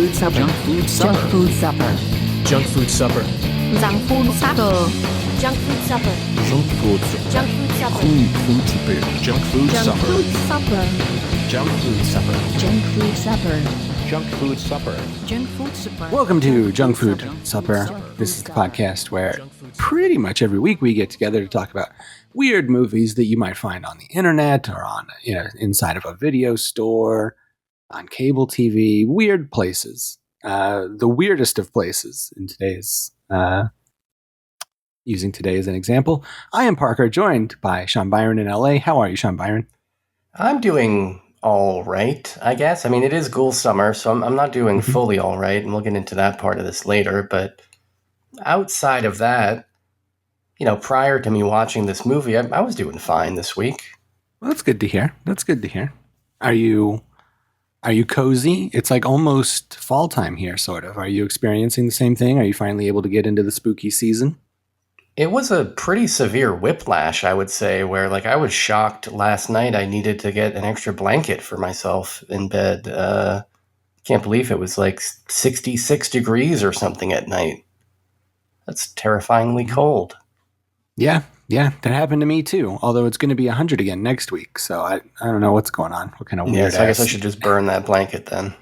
food supper. Junk food supper. Junk food supper. Junk food supper. Junk food supper. Junk food supper. Junk food supper. Junk food supper. Junk food Junk supper. food supper. Junk food supper. Junk food supper. Junk food supper. Junk food supper. Welcome to Junk Food Supper. This is the podcast where pretty much every week we get together to talk about weird movies that you might find on the internet or on, inside of a video store, on cable TV, weird places. The weirdest of places in today's, using today as an example. I am Parker, joined by Sean Byron in LA. How are you, Sean Byron? I'm doing all right, I guess. I mean, it is Ghoul Summer, so I'm not doing fully all right, and we'll get into that part of this later. But outside of that, prior to me watching this movie, I was doing fine this week. Well, that's good to hear. That's good to hear. Are you cozy? It's like almost fall time here, sort of. Are you experiencing the same thing? Are you finally able to get into the spooky season? It was a pretty severe whiplash, I would say, where I was shocked last night. I needed to get an extra blanket for myself in bed. Can't believe it was 66 degrees or something at night. That's terrifyingly cold. Yeah, that happened to me too. Although it's going to be 100 again next week, so I don't know what's going on. What kind of weird? So I guess I should just burn that blanket then.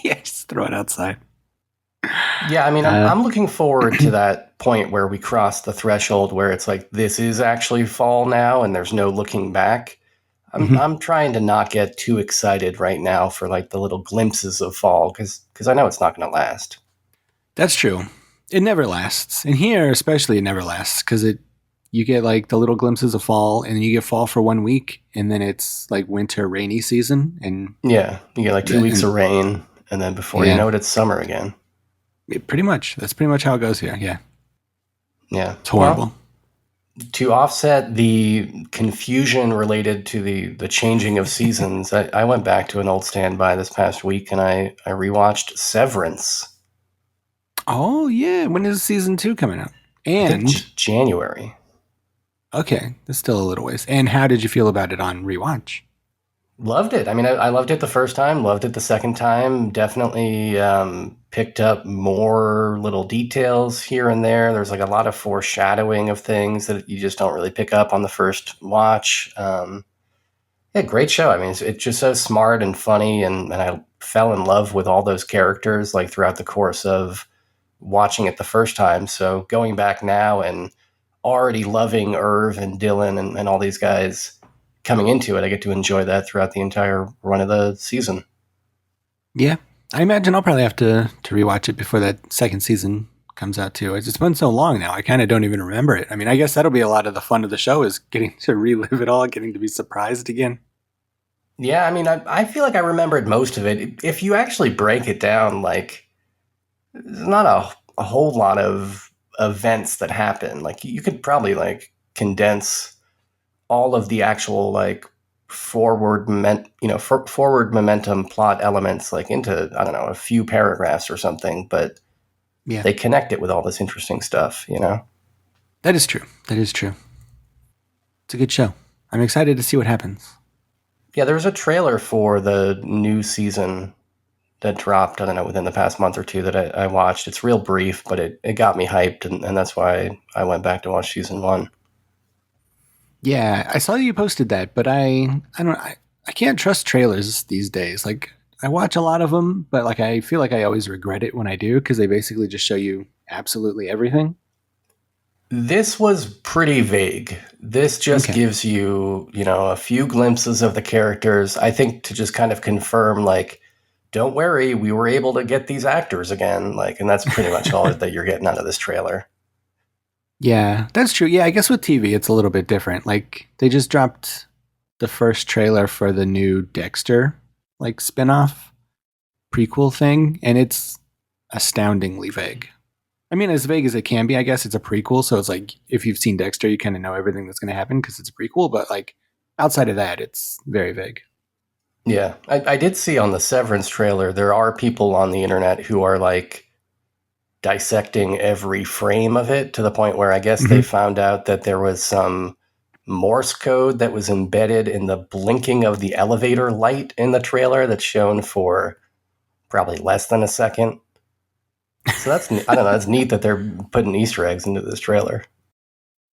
Yeah, just throw it outside. Yeah, I mean, I'm looking forward to that point where we cross the threshold where it's this is actually fall now and there's no looking back. I'm trying to not get too excited right now for the little glimpses of fall because I know it's not going to last. That's true. It never lasts. And here especially it never lasts because you get the little glimpses of fall and you get fall for 1 week and then it's winter rainy season. And yeah, you get 2 weeks of rain and then before you know it, it's summer again. Pretty much. That's pretty much how it goes here. Yeah. Yeah. It's horrible. Well, to offset the confusion related to the changing of seasons, I went back to an old standby this past week and I rewatched Severance. Oh, yeah. When is season 2 coming out? And January. Okay. That's still a little ways. And how did you feel about it on rewatch? Loved it. I mean, I loved it the first time, loved it the second time. Definitely picked up more little details here and there. There's a lot of foreshadowing of things that you just don't really pick up on the first watch. Yeah, great show. I mean, it's just so smart and funny, and I fell in love with all those characters throughout the course of watching it the first time. So going back now and already loving Irv and Dylan and all these guys coming into it, I get to enjoy that throughout the entire run of the season. Yeah, I imagine I'll probably have to rewatch it before that second season comes out too. It's been so long now, I kind of don't even remember it. I mean, I guess that'll be a lot of the fun of the show is getting to relive it all, getting to be surprised again. Yeah, I mean, I feel like I remembered most of it. If you actually break it down, there's not a whole lot of events that happen. You could probably condense all of the actual forward momentum plot elements into, I don't know, a few paragraphs or something, but yeah, they connect it with all this interesting stuff, That is true. It's a good show. I'm excited to see what happens. Yeah, there was a trailer for the new season that dropped, I don't know, within the past month or two that I watched. It's real brief, but it got me hyped, and that's why I went back to watch season 1. Yeah, I saw you posted that, but I can't trust trailers these days. I watch a lot of them, but I feel like I always regret it when I do because they basically just show you absolutely everything. This was pretty vague. This just gives you, a few glimpses of the characters, I think, to just kind of confirm, don't worry, we were able to get these actors again. And that's pretty much all that you're getting out of this trailer. Yeah, that's true. Yeah, I guess with TV, it's a little bit different. They just dropped the first trailer for the new Dexter, spinoff prequel thing, and it's astoundingly vague. I mean, as vague as it can be, I guess it's a prequel, so it's if you've seen Dexter, you kind of know everything that's going to happen because it's a prequel, but outside of that, it's very vague. Yeah, I did see on the Severance trailer, there are people on the internet who are dissecting every frame of it to the point where I guess they found out that there was some Morse code that was embedded in the blinking of the elevator light in the trailer that's shown for probably less than a second. So I don't know, it's neat that they're putting Easter eggs into this trailer.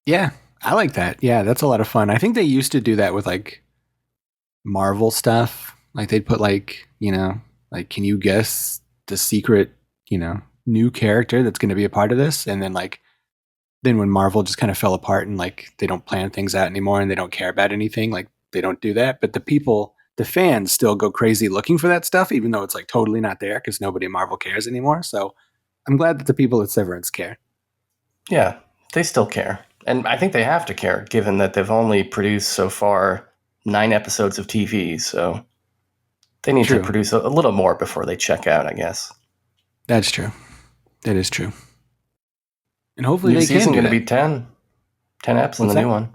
Yeah, I like that. Yeah, that's a lot of fun. I think they used to do that with like Marvel stuff. Like they'd put like, like, can you guess the secret, new character that's going to be a part of this? And then like, then when Marvel just kind of fell apart and like they don't plan things out anymore and they don't care about anything, like they don't do that. But the fans still go crazy looking for that stuff, even though it's like totally not there because nobody at Marvel cares anymore. So I'm glad that the people at Severance care. Yeah, they still care. And I think they have to care, given that they've only produced so far 9 episodes of TV. So they need to produce a little more before they check out, I guess. That's true. That is true. And hopefully new they season can do going to be 10 eps in the new one.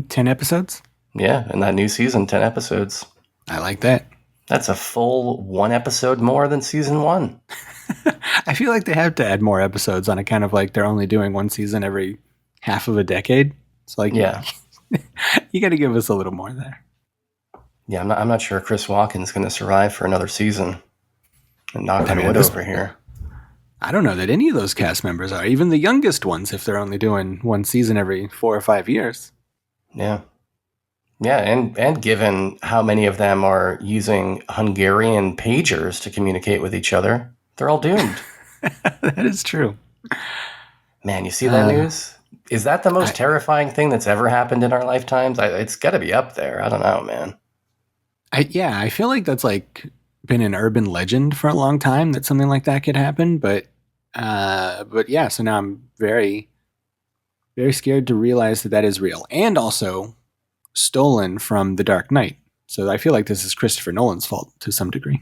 10 episodes? Yeah, in that new season, 10 episodes. I like that. That's a full 1 episode more than season 1. I feel like they have to add more episodes on account of like they're only doing one season every half of a decade. It's like, yeah, you got to give us a little more there. Yeah, I'm not sure Chris Walken's going to survive for another season. And knock on wood over here. I don't know that any of those cast members are, even the youngest ones, if they're only doing one season every 4 or 5 years. Yeah. Yeah, and given how many of them are using Hungarian pagers to communicate with each other, they're all doomed. That is true. Man, you see that news? Is that the most terrifying thing that's ever happened in our lifetimes? It's got to be up there. I don't know, man. I feel like that's like been an urban legend for a long time that something like that could happen. But yeah, so now I'm very, very scared to realize that is real and also stolen from The Dark Knight. So I feel like this is Christopher Nolan's fault to some degree.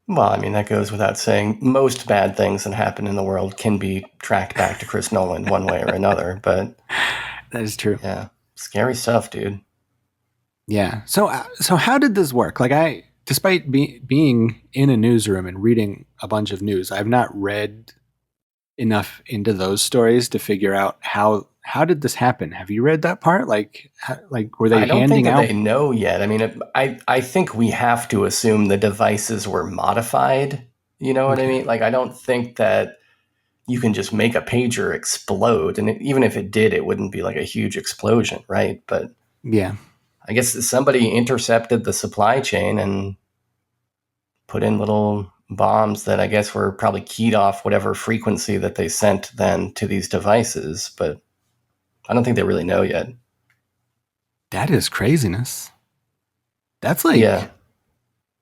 Well, I mean, that goes without saying. Most bad things that happen in the world can be tracked back to Chris Nolan one way or another, but that is true. Yeah. Scary stuff, dude. Yeah. So how did this work? Like despite being in a newsroom and reading a bunch of news, I've not read enough into those stories to figure out how did this happen? Have you read that part? Like were they handing out? I don't think that they know yet. I mean, I think we have to assume the devices were modified. You know what I mean? Like, I don't think that you can just make a pager explode. And even if it did, it wouldn't be like a huge explosion, right? But yeah, I guess somebody intercepted the supply chain and put in little bombs that I guess were probably keyed off whatever frequency that they sent then to these devices. But I don't think they really know yet. That is craziness. That's like,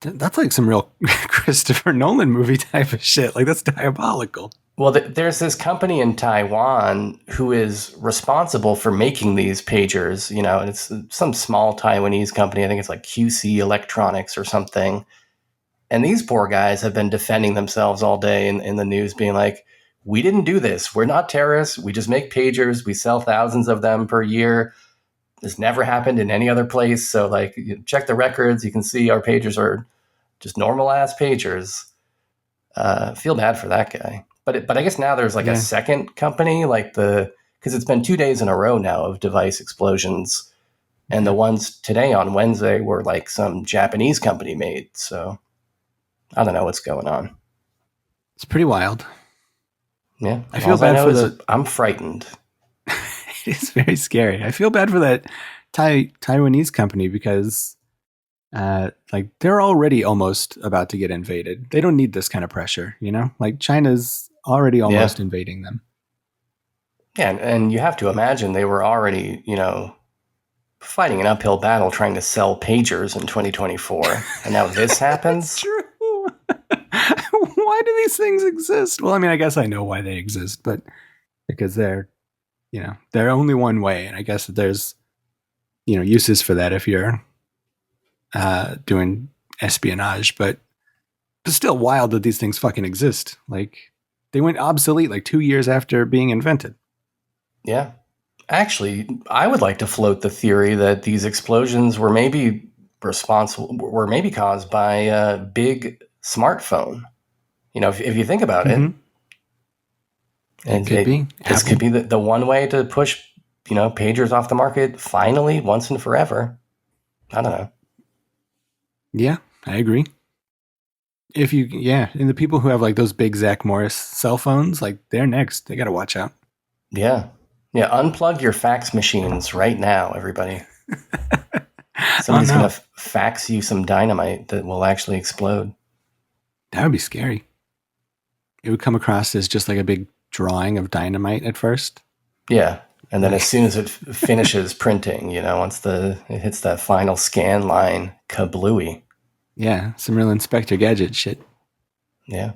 that's like some real Christopher Nolan movie type of shit. Like, that's diabolical. Well, there's this company in Taiwan who is responsible for making these pagers, and it's some small Taiwanese company. I think it's like QC Electronics or something. And these poor guys have been defending themselves all day in the news, being like, we didn't do this. We're not terrorists. We just make pagers. We sell thousands of them per year. This never happened in any other place. So, like, you check the records. You can see our pagers are just normal ass pagers. Feel bad for that guy. But I guess now there's like a second company, because it's been 2 days in a row now of device explosions. And the ones today on Wednesday were like some Japanese company made. So I don't know what's going on. It's pretty wild. Yeah. I feel bad for I'm frightened. It's very scary. I feel bad for that Taiwanese company because they're already almost about to get invaded. They don't need this kind of pressure, Like China's already almost invading them. Yeah, and you have to imagine they were already, fighting an uphill battle trying to sell pagers in 2024. And now this happens? That's true. Why do these things exist? Well, I mean, I guess I know why they exist, but because they're only one way. And I guess that there's, uses for that if you're doing espionage, but it's still wild that these things fucking exist. Like, they went obsolete like 2 years after being invented. Yeah. Actually, I would like to float the theory that these explosions were maybe caused by a big smartphone. If you think about it, it could be. This could be the one way to push, pagers off the market finally, once and forever. I don't know. Yeah, I agree. And the people who have like those big Zach Morris cell phones, like they're next. They got to watch out. Yeah. Yeah. Unplug your fax machines right now, everybody. Somebody's going to fax you some dynamite that will actually explode. That would be scary. It would come across as just like a big drawing of dynamite at first. Yeah. And then as soon as it finishes printing, once it hits that final scan line, kablooey. Yeah, some real Inspector Gadget shit. Yeah.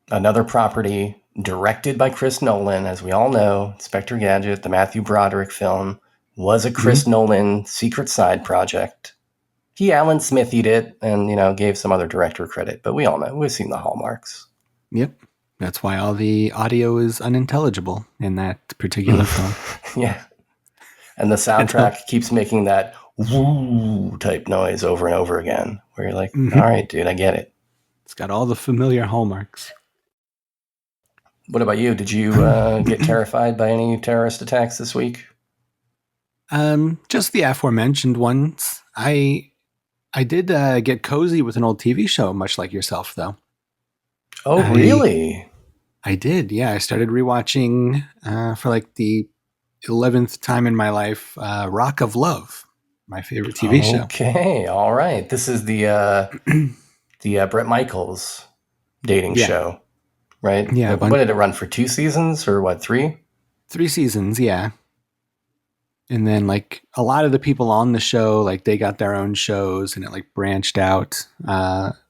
Another property directed by Chris Nolan, as we all know, Inspector Gadget, the Matthew Broderick film, was a Chris Nolan secret side project. He Alan Smithied it and, gave some other director credit, but we all know, we've seen the hallmarks. Yep. That's why all the audio is unintelligible in that particular film. Yeah. And the soundtrack keeps making that woo type noise over and over again, where you're like, all right, dude, I get it. It's got all the familiar hallmarks. What about you? Did you get terrified by any terrorist attacks this week? Just the aforementioned ones. I did get cozy with an old TV show, much like yourself, though. Oh, really? I did, yeah. I started rewatching for like the 11th time in my life, Rock of Love, my favorite TV show. Okay, all right. This is the Bret Michaels dating show, right? Yeah. What did it run for? 2 seasons or what? 3? 3 seasons, yeah. And then like a lot of the people on the show, like they got their own shows and it like branched out.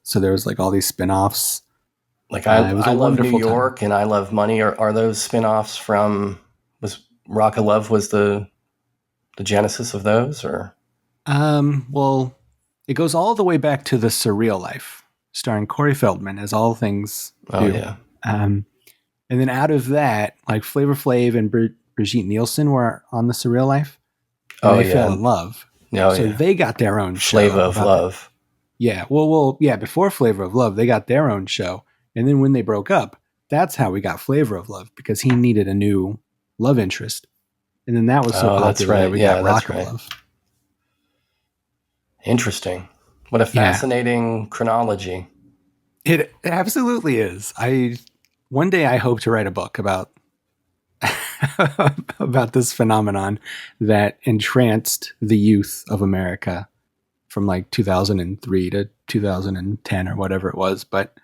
So there was like all these spin-offs. Like I Love New York and I Love Money. Are those spin-offs from, was Rock of Love was the genesis of those, or? Well, it goes all the way back to The Surreal Life, starring Corey Feldman, as all things do. Oh, yeah. And then out of that, like Flavor Flav and Brigitte Nielsen were on The Surreal Life. And they fell in love. Oh, so they got their own show. Flavor of Love. Yeah. Well, yeah, before Flavor of Love, they got their own show. And then when they broke up, that's how we got Flavor of Love, because he needed a new love interest. And then that was so popular that's right. that we got Rock of Love. Interesting. What a fascinating chronology. It absolutely is. One day I hope to write a book about about this phenomenon that entranced the youth of America from like 2003 to 2010 or whatever it was. But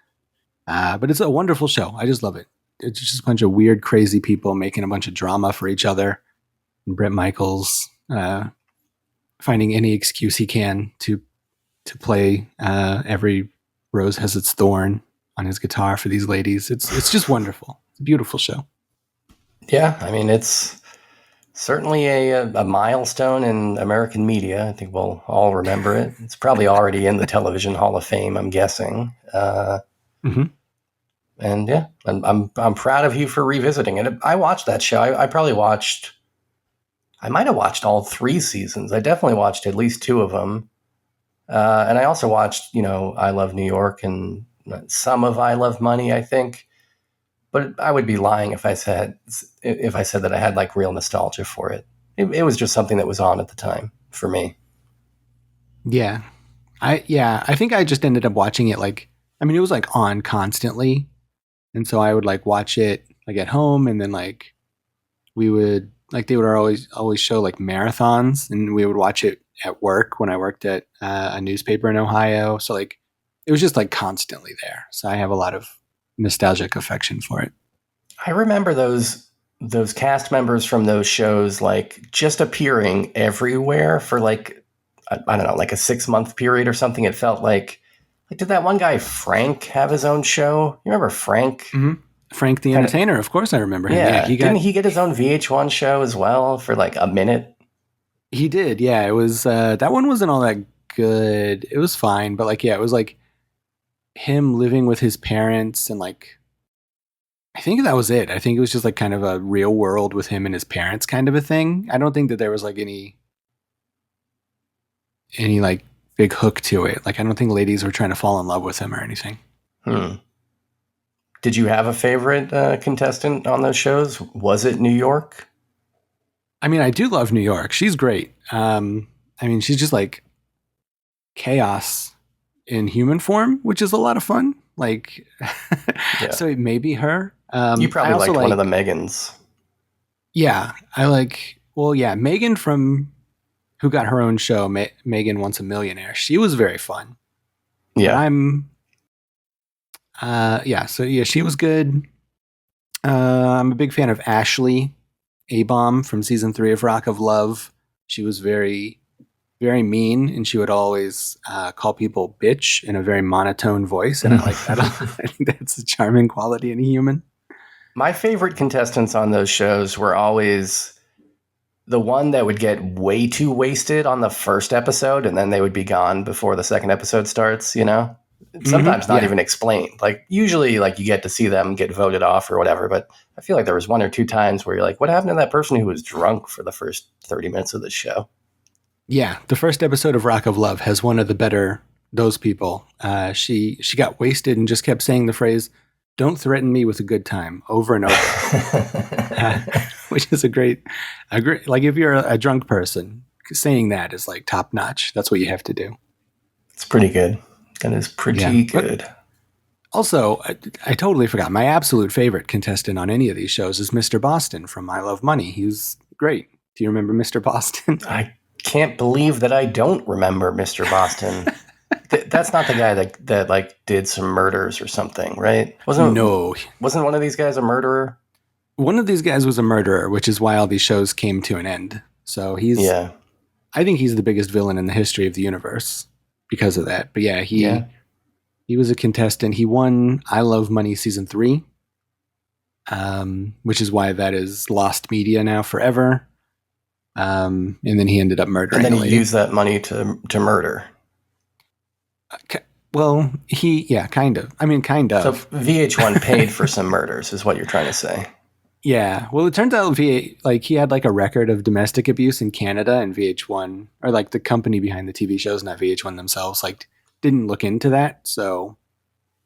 it's a wonderful show. I just love it. It's just a bunch of weird, crazy people making a bunch of drama for each other. And Bret Michaels finding any excuse he can to play Every Rose Has Its Thorn on his guitar for these ladies. It's just wonderful. It's a beautiful show. Yeah, I mean, it's certainly a milestone in American media. I think we'll all remember it. It's probably already in the Television Hall of Fame, I'm guessing. And yeah, I'm proud of you for revisiting it. I watched that show. I might have watched all 3 seasons. I definitely watched at least 2 of them. And I also watched, I Love New York and some of I Love Money, I think. But I would be lying if I said that I had like real nostalgia for it. It was just something that was on at the time for me. Yeah. I think I just ended up watching it it was like on constantly. And so I would like watch it like at home, and then like we would like they would always show like marathons, and we would watch it at work when I worked at a newspaper in Ohio. So like it was just like constantly there. So I have a lot of nostalgic affection for it. I remember those cast members from those shows like just appearing everywhere for like I don't know, like a 6-month period or something. It felt like did that one guy Frank have his own show? You remember Frank? Mm-hmm. Frank the Entertainer, of course I remember him. Yeah, didn't he get his own VH1 show as well for like a minute? He did, yeah. It was that one wasn't all that good. It was fine, but like it was like him living with his parents, and like I think that was it. I think it was just like kind of a real world with him and his parents kind of a thing. I don't think that there was like any like big hook to it. Like I don't think ladies were trying to fall in love with him or anything. Did you have a favorite contestant on those shows? Was it New York? I mean, I do love New York. She's great. She's just like chaos in human form, which is a lot of fun. Like, Yeah. so it may be her. You probably I also liked one of the Megans. Yeah, I like. Well, yeah, Megan from who got her own show, Megan Once a Millionaire. She was very fun. But Yeah. So yeah, she was good. I'm a big fan of Ashley A-Bomb from season 3 of Rock of Love. She was very, very mean, and she would always call people bitch in a very monotone voice, and I like that. I think that's a charming quality in a human. My favorite contestants on those shows were always the one that would get way too wasted on the first episode, and then they would be gone before the second episode starts, you know? Sometimes not even explained. Like, usually, like, you get to see them get voted off or whatever, but I feel like there was one or two times where you're like, what happened to that person who was drunk for the first 30 minutes of the show? Yeah, the first episode of Rock of Love has one of the better those people. She got wasted and just kept saying the phrase, "Don't threaten me with a good time," over and over, which is a great, like if you're a drunk person, saying that is like top notch. That's what you have to do. It's pretty good. That is pretty good. Also, I totally forgot. My absolute favorite contestant on any of these shows is Mr. Boston from I Love Money. He's great. Do you remember Mr. Boston? I can't believe that I don't remember Mr. Boston. That's not the guy that like did some murders or something, right? Wasn't one of these guys a murderer? One of these guys was a murderer, which is why all these shows came to an end. So I think he's the biggest villain in the history of the universe because of that. But yeah, he was a contestant. He won I Love Money season 3, which is why that is lost media now forever. And then he ended up murdering. And then he used that money to murder. Well, kind of. I mean, kind of. So VH1 paid for some murders, is what you're trying to say. Yeah. Well, it turns out he had like a record of domestic abuse in Canada, and VH1, or like the company behind the TV shows, not VH1 themselves, like didn't look into that. So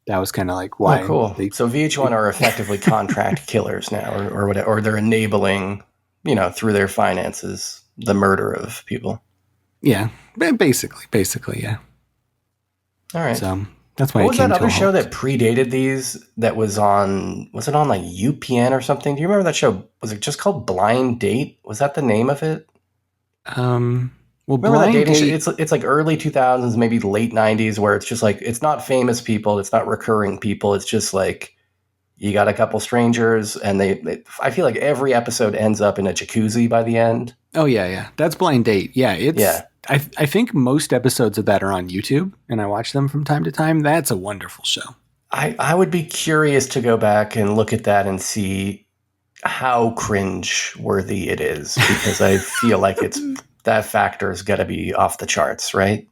that was kind of like why. Oh, cool. So VH1 are effectively contract killers now, or whatever, or they're enabling, through their finances, the murder of people. Yeah. Basically, yeah. All right. So that's why. What was that other show that predated these? That was it on like UPN or something? Do you remember that show? Was it just called Blind Date? Was that the name of it? Well, remember that dating show? It's like early 2000s, maybe late 90s, where it's just like it's not famous people, it's not recurring people. It's just like you got a couple strangers, and I feel like every episode ends up in a jacuzzi by the end. Oh yeah. That's Blind Date. Yeah, I think most episodes of that are on YouTube, and I watch them from time to time. That's a wonderful show. I would be curious to go back and look at that and see how cringe-worthy it is, because I feel like that factor's got to be off the charts, right?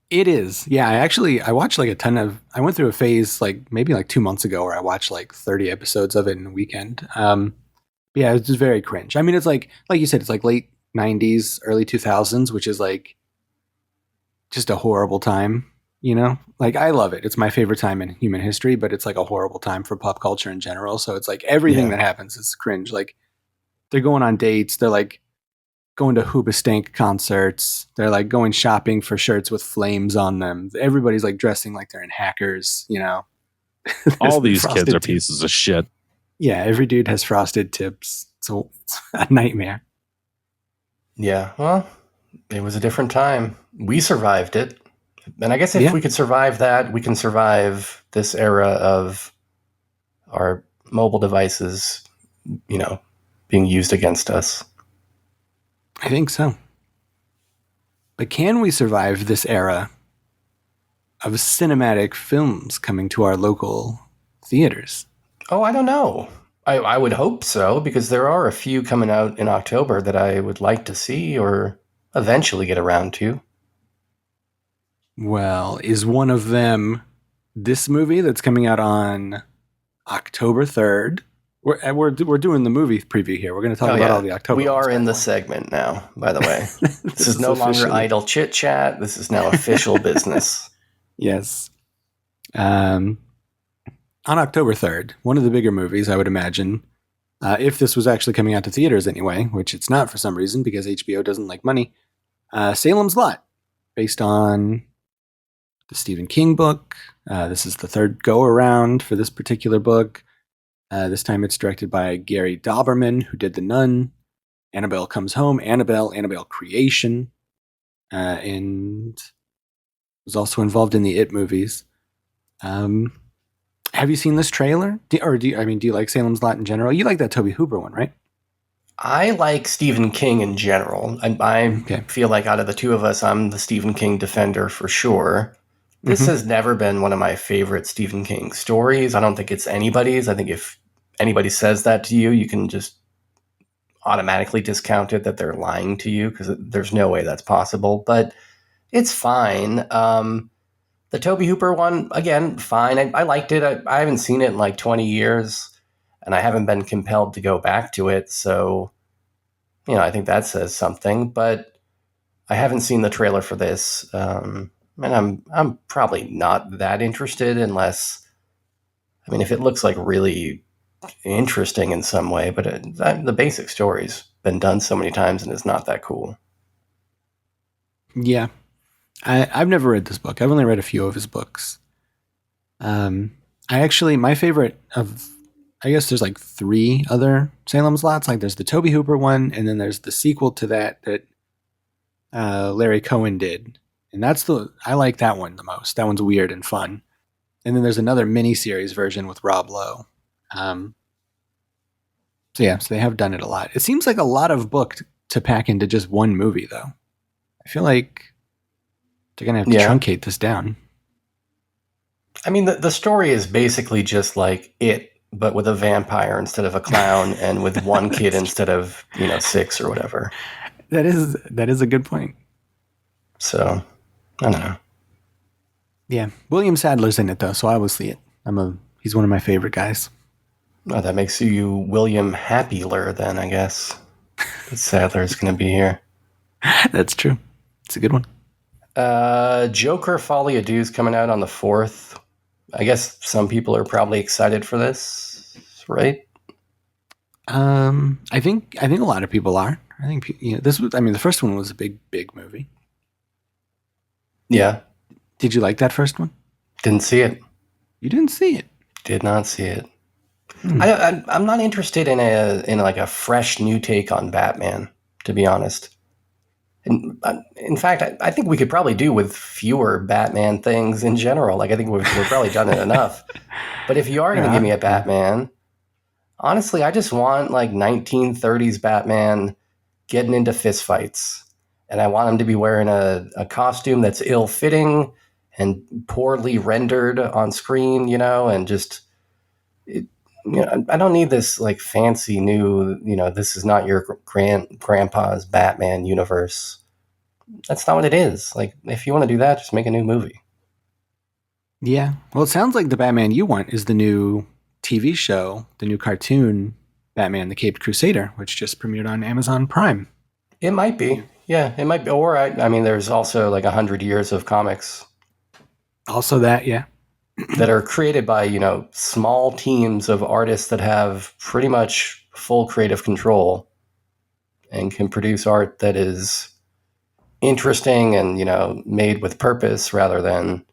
It is. Yeah, I watched like a ton of. I went through a phase like maybe like 2 months ago where I watched like 30 episodes of it in a weekend. Yeah, it's just very cringe. I mean, it's like you said, it's like late 90s, early 2000s, which is like just a horrible time, Like, I love it. It's my favorite time in human history, but it's like a horrible time for pop culture in general. So it's like everything that happens is cringe. Like, they're going on dates. They're like going to Hoobastank concerts. They're like going shopping for shirts with flames on them. Everybody's like dressing like they're in Hackers, All these kids are pieces of shit. Yeah, every dude has frosted tips. So it's a nightmare. Yeah, well, it was a different time. We survived it. And I guess if we could survive that, we can survive this era of our mobile devices, being used against us. I think so. But can we survive this era of cinematic films coming to our local theaters? Oh, I don't know. I would hope so, because there are a few coming out in October that I would like to see or eventually get around to. Well, is one of them this movie that's coming out on October 3rd? We're doing the movie preview here. We're going to talk about all the October. We are in the segment now, by the way. This is no longer idle chit chat. This is now official business. Yes. On October 3rd, one of the bigger movies, I would imagine, if this was actually coming out to theaters anyway, which it's not for some reason because HBO doesn't like money, Salem's Lot, based on the Stephen King book. This is the third go around for this particular book. This time it's directed by Gary Dauberman, who did The Nun, Annabelle Comes Home, Annabelle Creation, and was also involved in the It movies. Have you seen this trailer? Do you like Salem's Lot in general? You like that Tobe Hooper one, right? I like Stephen King in general. I feel like out of the two of us, I'm the Stephen King defender for sure. This has never been one of my favorite Stephen King stories. I don't think it's anybody's. I think if anybody says that to you, you can just automatically discount it, that they're lying to you, because there's no way that's possible. But it's fine. The Tobe Hooper one, again, fine. I liked it. I haven't seen it in like 20 years. And I haven't been compelled to go back to it. So, I think that says something. But I haven't seen the trailer for this. And I'm probably not that interested unless, if it looks like really interesting in some way. But the basic story's been done so many times and it's not that cool. Yeah. I've never read this book. I've only read a few of his books. My favorite of... I guess there's like 3 other Salem's Lots. Like there's the Tobe Hooper one, and then there's the sequel to that Larry Cohen did. And I like that one the most. That one's weird and fun. And then there's another mini-series version with Rob Lowe. So they have done it a lot. It seems like a lot of book to pack into just one movie, though. I feel like they're going to have to truncate this down. The story is basically just like It, but with a vampire instead of a clown and with one kid instead of, 6 or whatever. That is a good point. So, I don't know. Yeah. William Sadler's in it, though, so I will see it. He's one of my favorite guys. Oh, that makes you William Happyler then, I guess. Sadler's going to be here. That's true. It's a good one. Joker Folie à Deux's coming out on the 4th. I guess some people are probably excited for this, right? I think a lot of people are. I think this was. The first one was a big movie. Yeah. Did you like that first one? Didn't see it. You didn't see it. Did not see it. I'm not interested in a fresh new take on Batman, to be honest. In fact, I think we could probably do with fewer Batman things in general. Like, I think we've probably done it enough. But if you are going to give me a Batman, honestly, I just want like 1930s Batman getting into fistfights. And I want him to be wearing a costume that's ill-fitting and poorly rendered on screen, and just... I don't need this like fancy new, this is not your grandpa's Batman universe. That's not what it is. Like, if you want to do that, just make a new movie. Yeah. Well, it sounds like the Batman you want is the new TV show, the new cartoon Batman, the Caped Crusader, which just premiered on Amazon Prime. It might be. Yeah, it might be. Or, there's also like 100 years of comics. Also that, yeah. That are created by, small teams of artists that have pretty much full creative control and can produce art that is interesting and, made with purpose rather than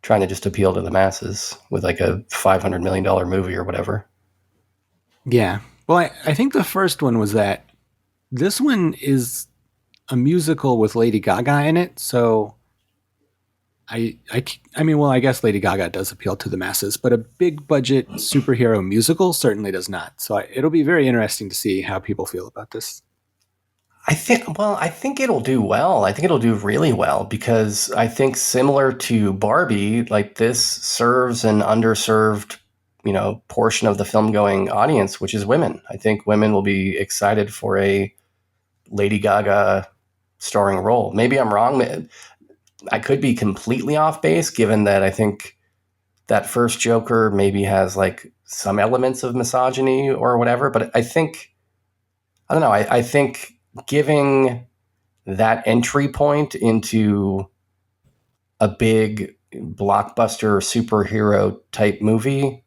trying to just appeal to the masses with like a $500 million movie or whatever. Yeah. Well, I think the first one was that. This one is a musical with Lady Gaga in it, so... I guess Lady Gaga does appeal to the masses, but a big budget superhero musical certainly does not. So it'll be very interesting to see how people feel about this. I think it'll do well. I think it'll do really well because I think similar to Barbie, like this serves an underserved, portion of the film-going audience, which is women. I think women will be excited for a Lady Gaga starring role. Maybe I'm wrong. I could be completely off base, given that I think that first Joker maybe has like some elements of misogyny or whatever. But I think giving that entry point into a big blockbuster superhero type movie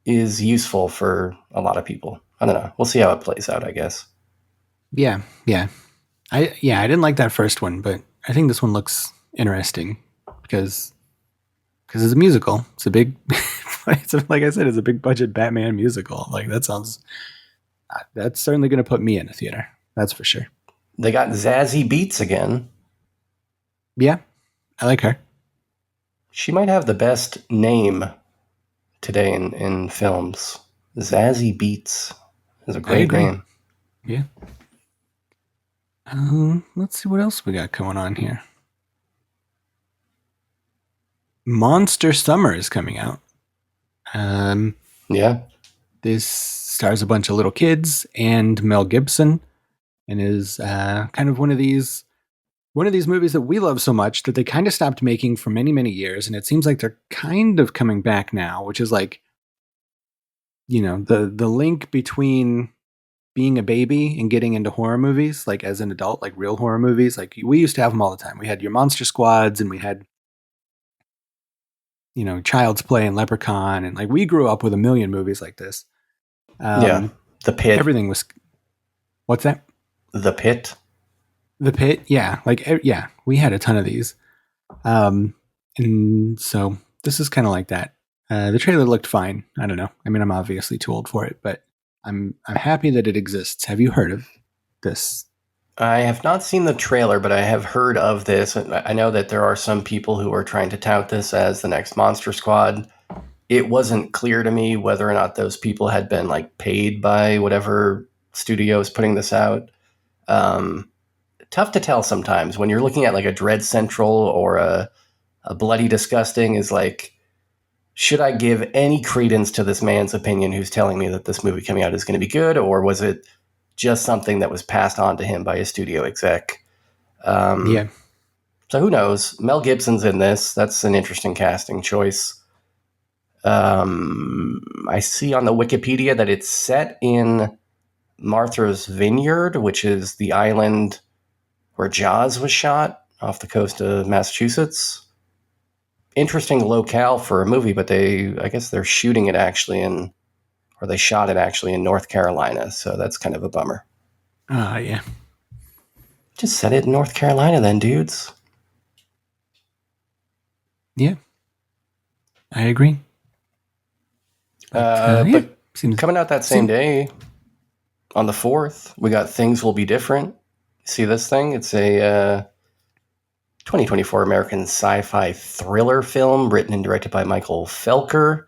is useful for a lot of people. I don't know. We'll see how it plays out, I guess. Yeah. I didn't like that first one, but I think this one looks interesting because it's a musical. It's a big, like I said, it's a big budget Batman musical. Like that's certainly going to put me in a theater. That's for sure. They got Zazie Beetz again. Yeah, I like her. She might have the best name today in films. Zazie Beetz is a great name. Yeah. Let's see what else we got going on here. Monster Summer is coming out. Yeah. This stars a bunch of little kids and Mel Gibson, and is kind of one of these movies that we love so much that they kind of stopped making for many, many years, and it seems like they're kind of coming back now, which is like, you know, the link between being a baby and getting into horror movies, like as an adult, like real horror movies. Like we used to have them all the time. We had your Monster Squads, and we had, you know, Child's Play and Leprechaun, and like we grew up with a million movies like this. Yeah. The Pit. Everything was. What's that? The Pit. The Pit. Yeah. Like, yeah, we had a ton of these. And so this is kind of like that. The trailer looked fine. I don't know. I mean, I'm obviously too old for it, but I'm happy that it exists. Have you heard of this? I have not seen the trailer, but I have heard of this. I know that there are some people who are trying to tout this as the next Monster Squad. It wasn't clear to me whether or not those people had been like paid by whatever studio is putting this out. Tough to tell sometimes when you're looking at like a Dread Central or a Bloody Disgusting is like, should I give any credence to this man's opinion who's telling me that this movie coming out is going to be good, or was it just something that was passed on to him by a studio exec? Yeah. So who knows? Mel Gibson's in this. That's an interesting casting choice. I see on the Wikipedia that it's set in Martha's Vineyard, which is the island where Jaws was shot off the coast of Massachusetts. Interesting locale for a movie, but I guess they're shooting it actually they shot it actually in North Carolina. So that's kind of a bummer. Yeah. Just set it in North Carolina then, dudes. Yeah. I agree. But coming out that same day, on the 4th, we got Things Will Be Different. See this thing? It's a 2024 American sci-fi thriller film written and directed by Michael Felker.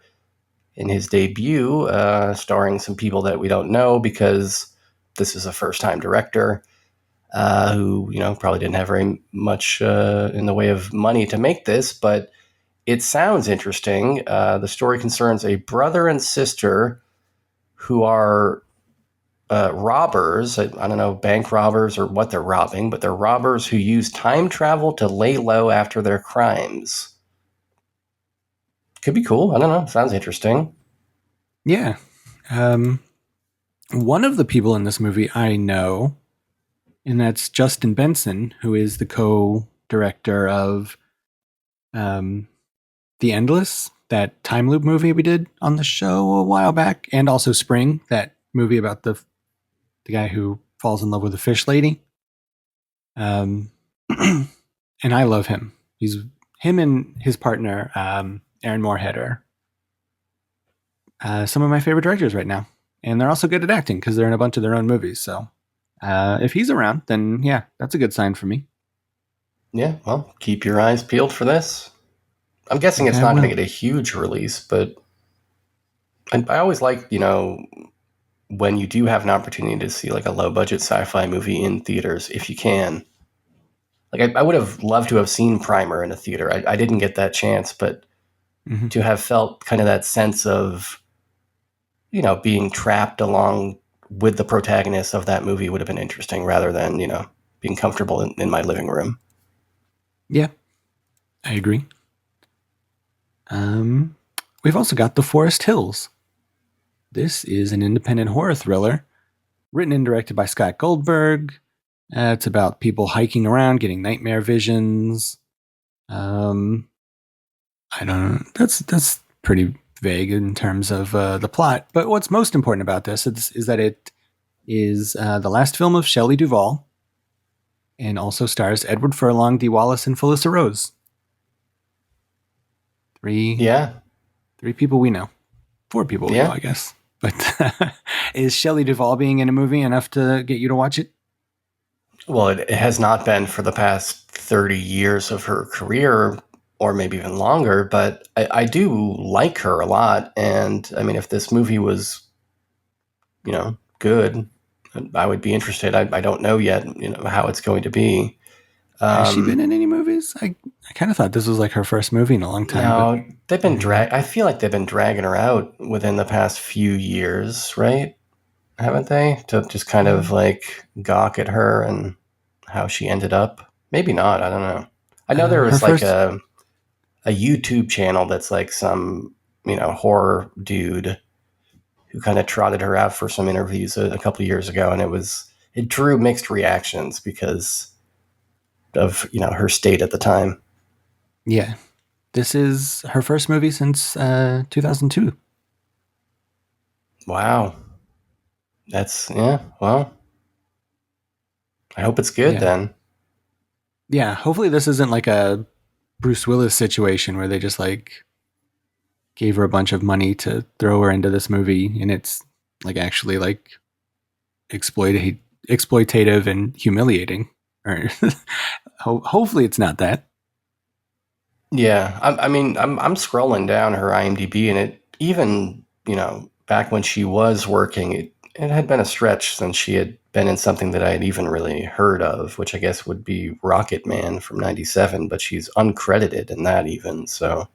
In his debut, starring some people that we don't know because this is a first-time director who, you know, probably didn't have very much in the way of money to make this, but it sounds interesting. The story concerns a brother and sister who are robbers. I don't know, bank robbers or what they're robbing, but they're robbers who use time travel to lay low after their crimes. Could be cool. I don't know. Sounds interesting. Yeah. One of the people in this movie I know, and that's Justin Benson, who is the co-director of The Endless, that time loop movie we did on the show a while back, and also Spring, that movie about the guy who falls in love with a fish lady. And I love him. Him and his partner, Aaron Moorhead, are some of my favorite directors right now. And they're also good at acting because they're in a bunch of their own movies. So if he's around, then yeah, that's a good sign for me. Yeah, well, keep your eyes peeled for this. I'm guessing it's not going to get a huge release, but I always like, you know, when you do have an opportunity to see like a low budget sci-fi movie in theaters, if you can. Like I would have loved to have seen Primer in a theater. I didn't get that chance, but to have felt kind of that sense of, you know, being trapped along with the protagonist of that movie would have been interesting rather than, you know, being comfortable in my living room. Yeah, I agree. We've also got The Forest Hills. This is an independent horror thriller written and directed by Scott Goldberg. It's about people hiking around, getting nightmare visions. I don't know. That's pretty vague in terms of the plot. But what's most important about this is that it is the last film of Shelley Duvall, and also stars Edward Furlong, Dee Wallace, and Felissa Rose. Three Yeah. people we know. 4 people we Yeah. know, I guess. But is Shelley Duvall being in a movie enough to get you to watch it? Well, it has not been for the past 30 years of her career, or maybe even longer, but I do like her a lot. And I mean, if this movie was, good, I would be interested. I don't know yet, how it's going to be. Has she been in any movies? I kind of thought this was like her first movie in a long time. No, they've been I feel like they've been dragging her out within the past few years, right? Haven't they? To just kind of like gawk at her and how she ended up. Maybe not. I don't know. I know there was like a YouTube channel that's like some, horror dude who kind of trotted her out for some interviews a couple of years ago, and it drew mixed reactions because of, her state at the time. Yeah. This is her first movie since 2002. Wow. Well, I hope it's good then. Yeah, hopefully this isn't like a Bruce Willis situation where they just like gave her a bunch of money to throw her into this movie and it's like actually like exploitative and humiliating. Or hopefully it's not that. Yeah, I'm scrolling down her IMDb, and it even, back when she was working, it had been a stretch since she had been in something that I had even really heard of, which I guess would be Rocket Man from '97, but she's uncredited in that even. So,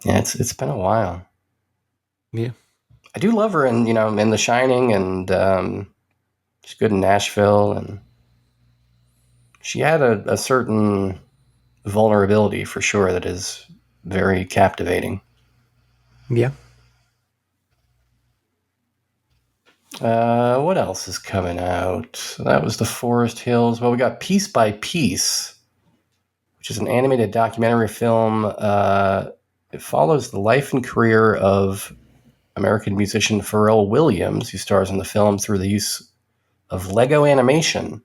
yeah, it's been a while. Yeah, I do love her in The Shining, and she's good in Nashville, and she had a certain vulnerability for sure that is very captivating. yeah. What else is coming out? So that was The Forest Hills. Well, we got Piece by Piece, which is an animated documentary film. It follows the life and career of American musician Pharrell Williams, who stars in the film through the use of Lego animation.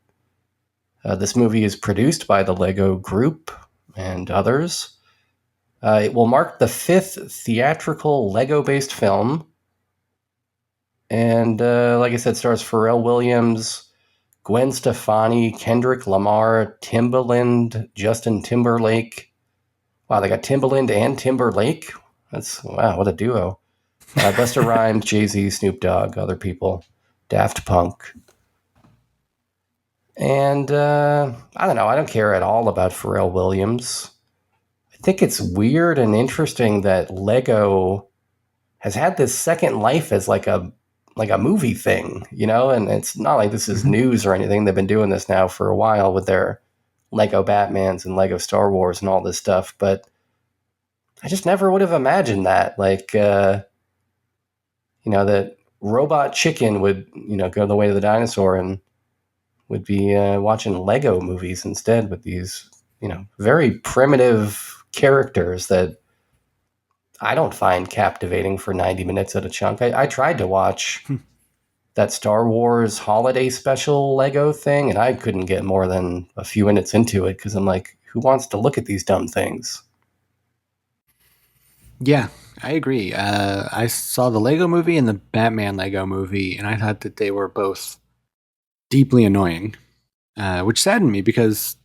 This movie is produced by the Lego Group and others. It will mark the 5th theatrical Lego-based film. And like I said, stars Pharrell Williams, Gwen Stefani, Kendrick Lamar, Timbaland, Justin Timberlake. Wow, they got Timbaland and Timberlake. Wow, what a duo. Busta Rhymes, Jay-Z, Snoop Dogg, other people, Daft Punk. And I don't know, I don't care at all about Pharrell Williams. I think it's weird and interesting that Lego has had this second life as like a movie thing, and it's not like this is news or anything. They've been doing this now for a while with their Lego Batmans and Lego Star Wars and all this stuff, but I just never would have imagined that. Like, that Robot Chicken would, go the way of the dinosaur and would be watching Lego movies instead with these, very primitive characters that I don't find captivating for 90 minutes at a chunk. I tried to watch that Star Wars holiday special Lego thing, and I couldn't get more than a few minutes into it because I'm like, who wants to look at these dumb things? Yeah, I agree. I saw the Lego movie and the Batman Lego movie, and I thought that they were both deeply annoying, which saddened me because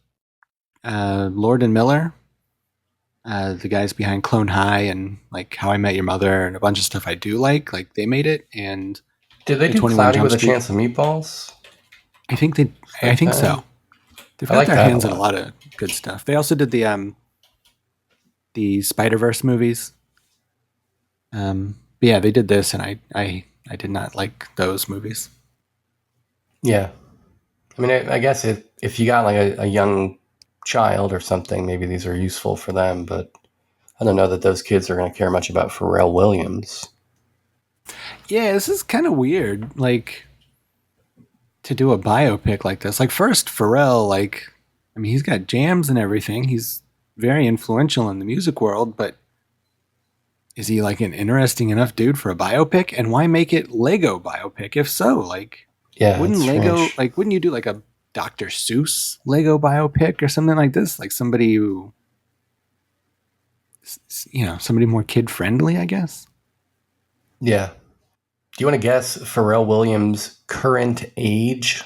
Lord and Miller, the guys behind Clone High and like How I Met Your Mother and a bunch of stuff I do like they made it. And did they do 21 Cloudy Jump with a Street. Chance of Meatballs? I think so. They've got their hands in a lot of good stuff. They also did the Spider-Verse movies. But yeah, they did this, and I did not like those movies. Yeah, I mean, I guess if you got like a young child or something, maybe these are useful for them. But I don't know that those kids are going to care much about Pharrell Williams. Yeah, this is kind of weird. Like, to do a biopic like this. Like, first, Pharrell, like, I mean, he's got jams and everything. He's very influential in the music world, but is he like an interesting enough dude for a biopic? And why make it Lego biopic? If so, like, wouldn't you do like a Dr. Seuss Lego biopic or something like this? Like somebody who somebody more kid friendly, I guess. Yeah. Do you want to guess Pharrell Williams' current age?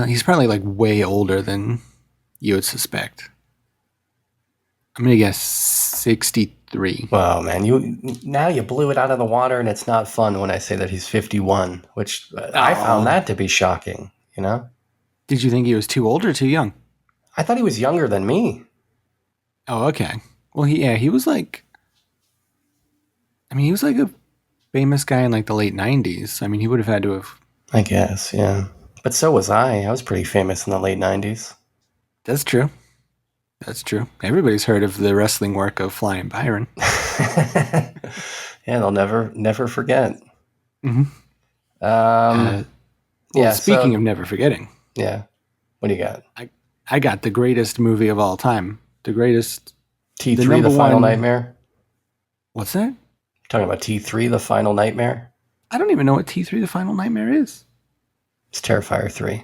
He's probably like way older than you would suspect. I'm gonna guess 63. Oh man, now you blew it out of the water, and it's not fun when I say that he's 51, which I found that to be shocking. Did you think he was too old or too young? I thought he was younger than me. Oh, okay. Well, he was like, he was like a famous guy in like the late 90s. I mean, he would have had to have. I guess, yeah. But so was I. I was pretty famous in the late 90s. That's true. Everybody's heard of the wrestling work of Flying Byron. Yeah, they'll never forget. Mm-hmm. Speaking of never forgetting. Yeah. What do you got? I got the greatest movie of all time. The greatest. T3, The Final Nightmare? What's that? Talking about T3, The Final Nightmare? I don't even know what T3, The Final Nightmare is. It's Terrifier 3.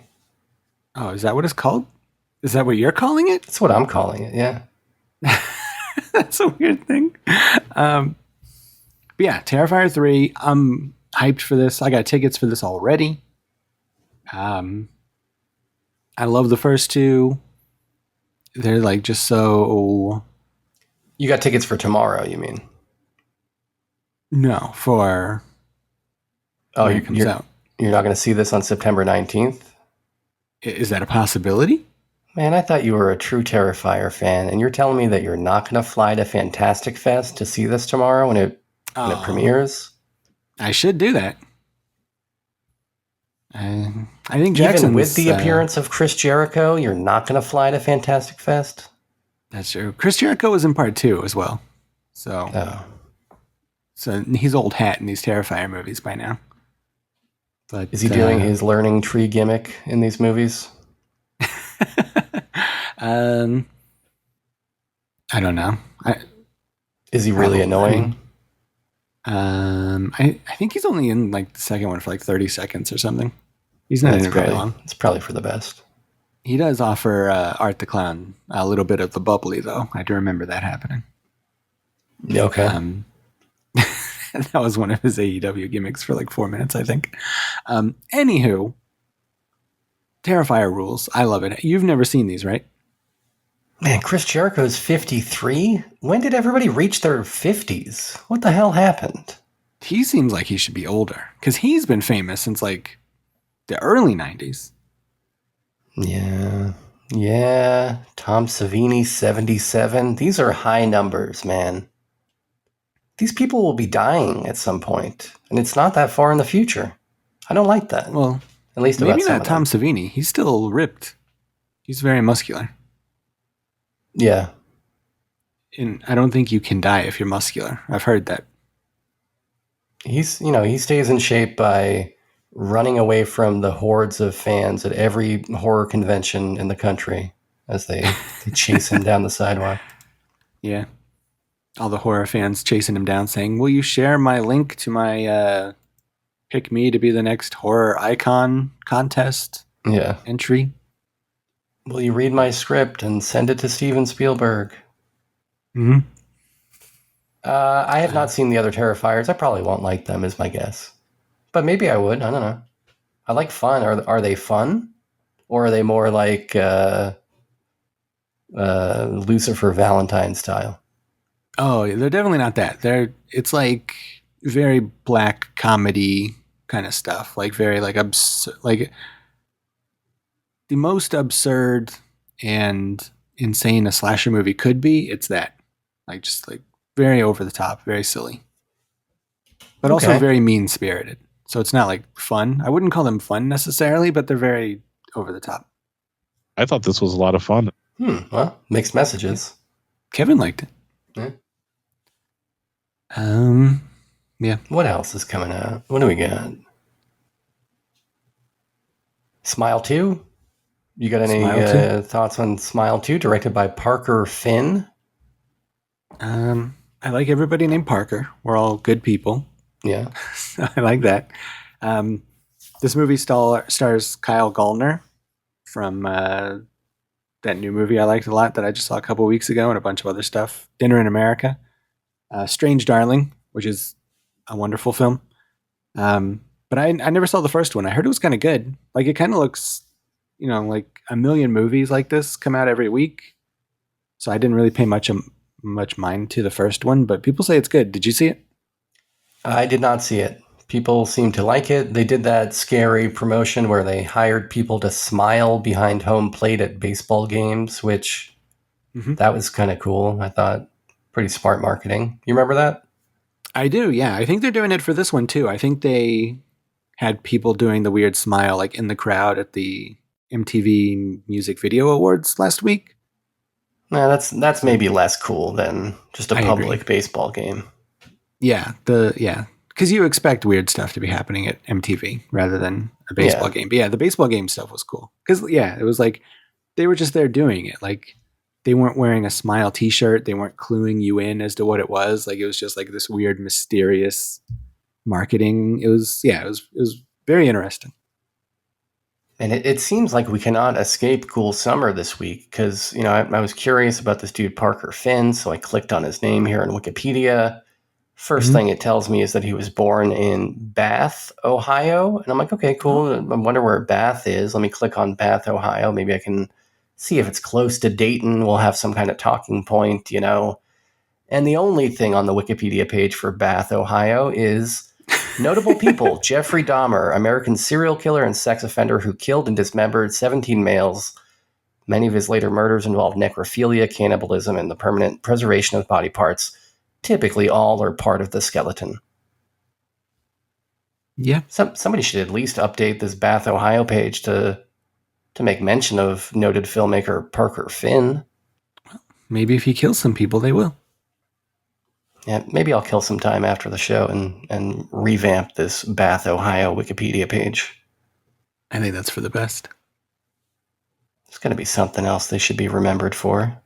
Oh, is that what it's called? Is that what you're calling it? That's what I'm calling it, yeah. That's a weird thing. But yeah, Terrifier 3. I'm hyped for this. I got tickets for this already. I love the first two. They're like just so... You got tickets for tomorrow, you mean? No, for... Oh, when it comes out. You're not going to see this on September 19th? Is that a possibility? Man, I thought you were a true Terrifier fan, and you're telling me that you're not going to fly to Fantastic Fest to see this tomorrow when it premieres? I should do that. I think Jackson's... Even with the appearance of Chris Jericho, you're not going to fly to Fantastic Fest? That's true. Chris Jericho was in part 2 as well. So he's old hat in these Terrifier movies by now. But is he doing his learning tree gimmick in these movies? I don't know. Is he really annoying? I think he's only in like the second one for like 30 seconds or something. He's not in it very long. It's probably for the best. He does offer Art the Clown a little bit of the bubbly, though. I do remember that happening. Okay. That was one of his AEW gimmicks for like 4 minutes, I think. Anywho, Terrifier rules. I love it. You've never seen these, right? Man, Chris Jericho's 53? When did everybody reach their 50s? What the hell happened? He seems like he should be older, because he's been famous since like the early 90s. Yeah. Tom Savini, 77. These are high numbers, man. These people will be dying at some point, and it's not that far in the future. I don't like that. Well, at least maybe not Tom Savini. He's still ripped. He's very muscular. Yeah. And I don't think you can die if you're muscular. I've heard that. He stays in shape by running away from the hordes of fans at every horror convention in the country as they chase him down the sidewalk. Yeah. All the horror fans chasing him down saying, "Will you share my link to my pick me to be the next horror icon contest entry? Will you read my script and send it to Steven Spielberg?" Mm-hmm. I have not seen the other Terrifiers. I probably won't like them, is my guess. But maybe I would. I don't know. I like fun. Are they fun? Or are they more like Lucifer Valentine style? Oh, they're definitely not that. It's like very black comedy kind of stuff. Like very like like the most absurd and insane a slasher movie could be. It's that. Like just like very over the top, very silly. But also very mean-spirited. So it's not like fun. I wouldn't call them fun necessarily, but they're very over the top. I thought this was a lot of fun. Well, mixed messages. Kevin liked it. Yeah. Yeah. What else is coming out? What do we got? Smile 2? You got any thoughts on Smile 2, directed by Parker Finn? I like everybody named Parker. We're all good people. Yeah. I like that. This movie stars Kyle Gallner from that new movie I liked a lot that I just saw a couple weeks ago, and a bunch of other stuff. Dinner in America, Strange Darling, which is a wonderful film. But I never saw the first one. I heard it was kind of good. Like it kind of looks, like a million movies like this come out every week. So I didn't really pay much mind to the first one, but people say it's good. Did you see it? I did not see it. People seem to like it. They did that scary promotion where they hired people to smile behind home plate at baseball games, which that was kind of cool. I thought pretty smart marketing. You remember that? I do, yeah. I think they're doing it for this one too. I think they had people doing the weird smile like in the crowd at the MTV Music Video Awards last week. Nah, that's maybe less cool than just a public agree. baseball game. Yeah, because you expect weird stuff to be happening at MTV rather than a baseball game. But yeah, the baseball game stuff was cool because it was like they were just there doing it. Like they weren't wearing a Smile T-shirt. They weren't cluing you in as to what it was. Like it was just like this weird, mysterious marketing. It was very interesting. And it seems like we cannot escape Ghoul Summer this week because, I was curious about this dude Parker Finn, so I clicked on his name here in Wikipedia. First thing it tells me is that he was born in Bath, Ohio. And I'm like, okay, cool. I wonder where Bath is. Let me click on Bath, Ohio. Maybe I can see if it's close to Dayton. We'll have some kind of talking point, And the only thing on the Wikipedia page for Bath, Ohio is notable people. Jeffrey Dahmer, American serial killer and sex offender who killed and dismembered 17 males. Many of his later murders involved necrophilia, cannibalism, and the permanent preservation of body parts. Typically all are part of the skeleton. Yeah. Somebody should at least update this Bath, Ohio page to make mention of noted filmmaker Parker Finn. Maybe if he kills some people, they will. Yeah, maybe I'll kill some time after the show and revamp this Bath, Ohio Wikipedia page. I think that's for the best. There's going to be something else they should be remembered for.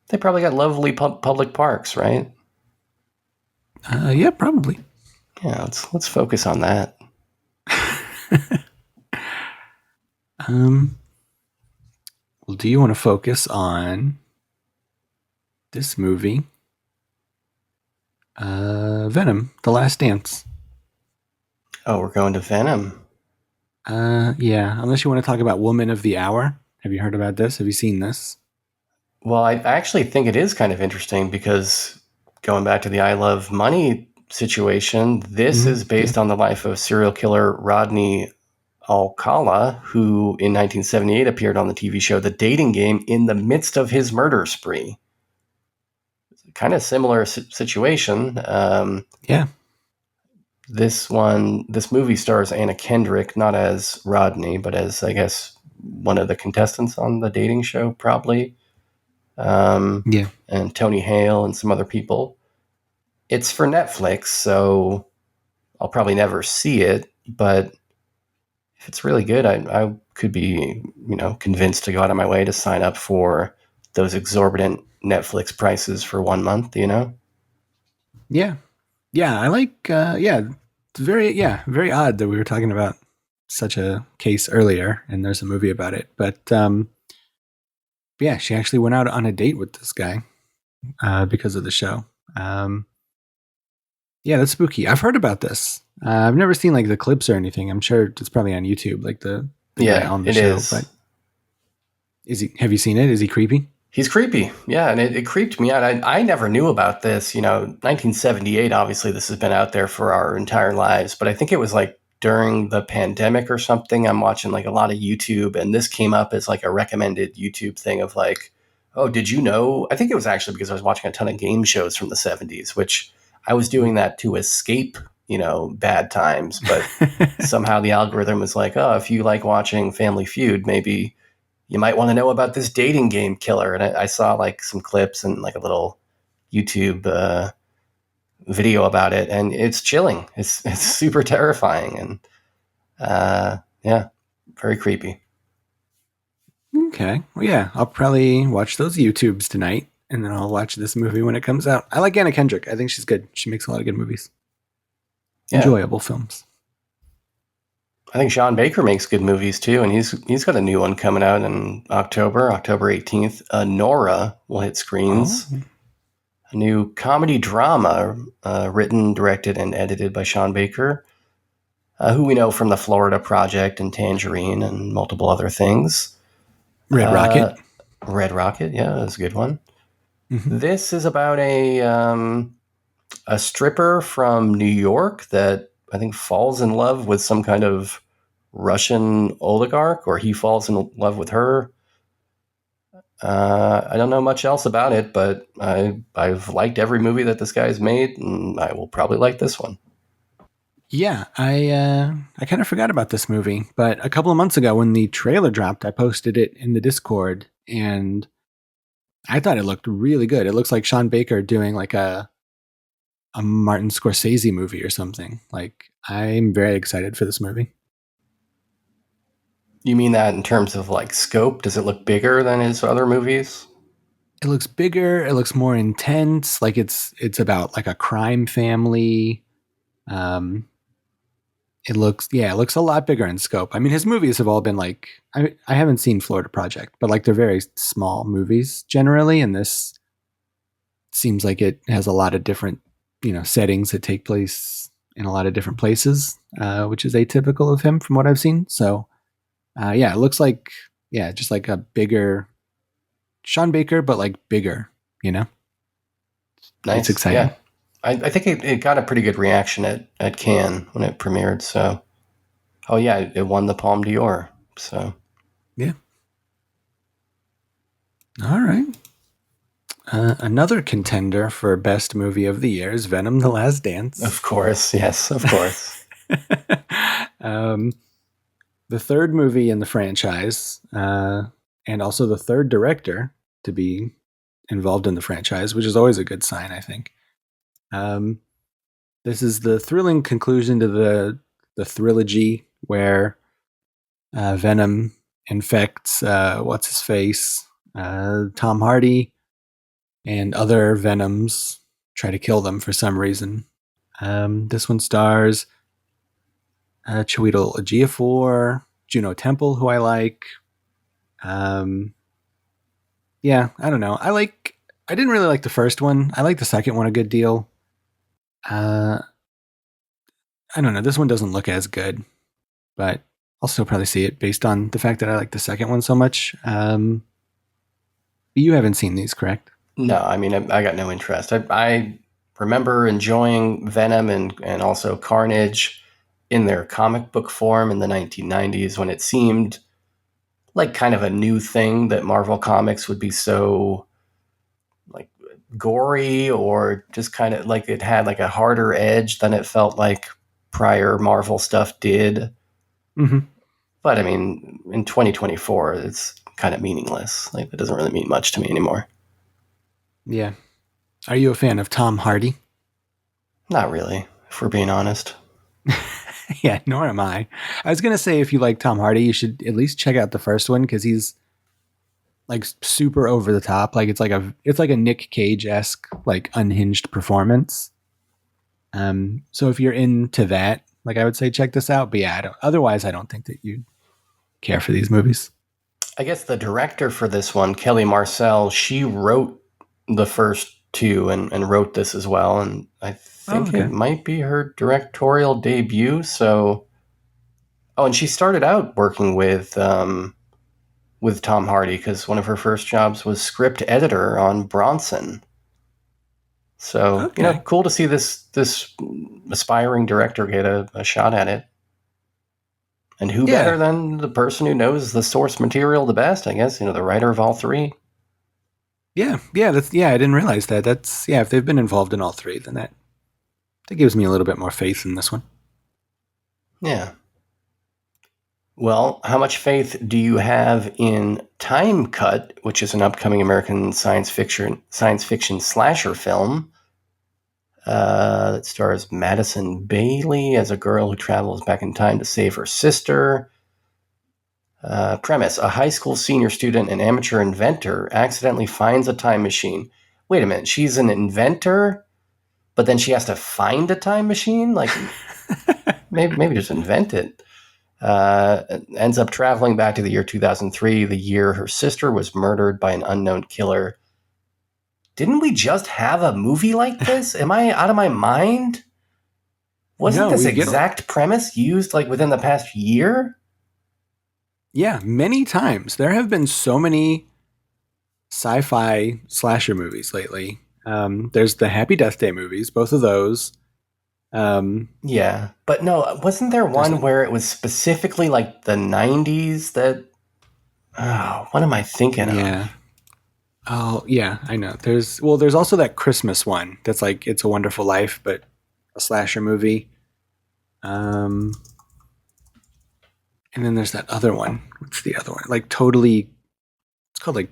They probably got lovely public parks, right? Yeah, probably. Yeah, let's focus on that. Well, do you want to focus on this movie? Venom, The Last Dance. Oh, we're going to Venom. Yeah, unless you want to talk about Woman of the Hour. Have you heard about this? Have you seen this? Well, I actually think it is kind of interesting because going back to the I Love Money situation, this is based on the life of serial killer Rodney Alcala, who in 1978 appeared on the TV show The Dating Game in the midst of his murder spree. Kind of similar situation. Yeah. This movie stars Anna Kendrick, not as Rodney, but as, I guess, one of the contestants on the dating show, probably. And Tony Hale and some other people. It's for Netflix, so I'll probably never see it, but if it's really good, I could be, convinced to go out of my way to sign up for those exorbitant Netflix prices for 1 month, Yeah. Yeah, I like, it's very odd that we were talking about such a case earlier and there's a movie about it. But, she actually went out on a date with this guy because of the show. That's spooky. I've heard about this. I've never seen like the clips or anything. I'm sure it's probably on YouTube, like the guy on the show. Is. But have you seen it? Is he creepy? He's creepy. Yeah, and it creeped me out. I never knew about this. 1978, obviously this has been out there for our entire lives, but I think it was like during the pandemic or something. I'm watching like a lot of YouTube, and this came up as like a recommended YouTube thing of like, oh, did you know? I think it was actually because I was watching a ton of game shows from the 70s, which I was doing that to escape, bad times. But somehow the algorithm was like, oh, if you like watching Family Feud, maybe you might want to know about this dating game killer. And I saw like some clips and like a little YouTube video about it, and it's chilling. It's super terrifying and very creepy. Okay. Well, yeah, I'll probably watch those YouTubes tonight, and then I'll watch this movie when it comes out. I like Anna Kendrick. I think she's good. She makes a lot of good movies. Yeah. Enjoyable films. I think Sean Baker makes good movies too, and he's got a new one coming out in October 18th. Nora will hit screens. Oh. A new comedy drama written, directed, and edited by Sean Baker, who we know from The Florida Project and Tangerine and multiple other things. Red Rocket. Red Rocket, yeah, that's a good one. Mhm. This is about a stripper from New York that I think falls in love with some kind of Russian oligarch, or he falls in love with her. I don't know much else about it, but I've liked every movie that this guy's made, and I will probably like this one. Yeah, I kind of forgot about this movie, but a couple of months ago when the trailer dropped, I posted it in the Discord, and I thought it looked really good. It looks like Sean Baker doing like a Martin Scorsese movie or something. Like, I'm very excited for this movie. You mean that in terms of like scope? Does it look bigger than his other movies? It looks bigger. It looks more intense. Like it's about like a crime family. It looks a lot bigger in scope. I mean, his movies have all been like I haven't seen Florida Project, but like they're very small movies generally, and this seems like it has a lot of different settings that take place in a lot of different places, which is atypical of him from what I've seen. So yeah, it looks like just like a bigger Sean Baker, but like bigger, Nice. It's exciting. Yeah. I think it got a pretty good reaction at Cannes when it premiered. So, oh yeah, it won the Palme d'Or. So, yeah. All right. Another contender for best movie of the year is Venom: The Last Dance. Of course, yes, of course. The third movie in the franchise, and also the third director to be involved in the franchise, which is always a good sign, I think. This is the thrilling conclusion to the trilogy where Venom infects what's his face, Tom Hardy, and other Venoms try to kill them for some reason. This one stars Chiwetel Ejiofor, Juno Temple, who I like. Yeah, I don't know. I didn't really like the first one. I like the second one a good deal. I don't know. This one doesn't look as good, but I'll still probably see it based on the fact that I like the second one so much. You haven't seen these, correct? No, I mean, I got no interest. I remember enjoying Venom and also Carnage in their comic book form in the 1990s when it seemed like kind of a new thing that Marvel Comics would be so like gory, or just kind of like it had like a harder edge than it felt like prior Marvel stuff did. Mm-hmm. But I mean, in 2024, it's kind of meaningless. Like, it doesn't really mean much to me anymore. Yeah. Are you a fan of Tom Hardy? Not really, if we're being honest. Yeah, nor am I. I was going to say, if you like Tom Hardy, you should at least check out the first one, because he's like super over the top. Like it's like a Nick Cage-esque, like unhinged performance. So if you're into that, like I would say check this out. But yeah, otherwise I don't think that you'd care for these movies. I guess the director for this one, Kelly Marcel, she wrote the first two and wrote this as well. And I think it might be her directorial debut. So, and she started out working with Tom Hardy, because one of her first jobs was script editor on Bronson. So, cool to see this aspiring director get a shot at it. And who better than the person who knows the source material the best, I guess, the writer of all three. Yeah, I didn't realize that. If they've been involved in all three, then that gives me a little bit more faith in this one. Yeah. Well, how much faith do you have in Time Cut, which is an upcoming American science fiction slasher film that stars Madison Bailey as a girl who travels back in time to save her sister? Premise: a high school senior student and amateur inventor accidentally finds a time machine. Wait a minute, she's an inventor, but then she has to find a time machine? Like, maybe just invent it. Ends up traveling back to the year 2003, the year her sister was murdered by an unknown killer. Didn't we just have a movie like this? Am I out of my mind? Wasn't No, this we get- exact premise used like within the past year? Yeah, many times. There have been so many sci-fi slasher movies lately. There's the Happy Death Day movies, both of those. Yeah, but no, wasn't there one There's- where it was specifically like the 90s that... Oh, what am I thinking of? Yeah. Oh, yeah, I know. There's also that Christmas one that's like It's a Wonderful Life, but a slasher movie. And then there's that other one. What's the other one? Like Totally, it's called like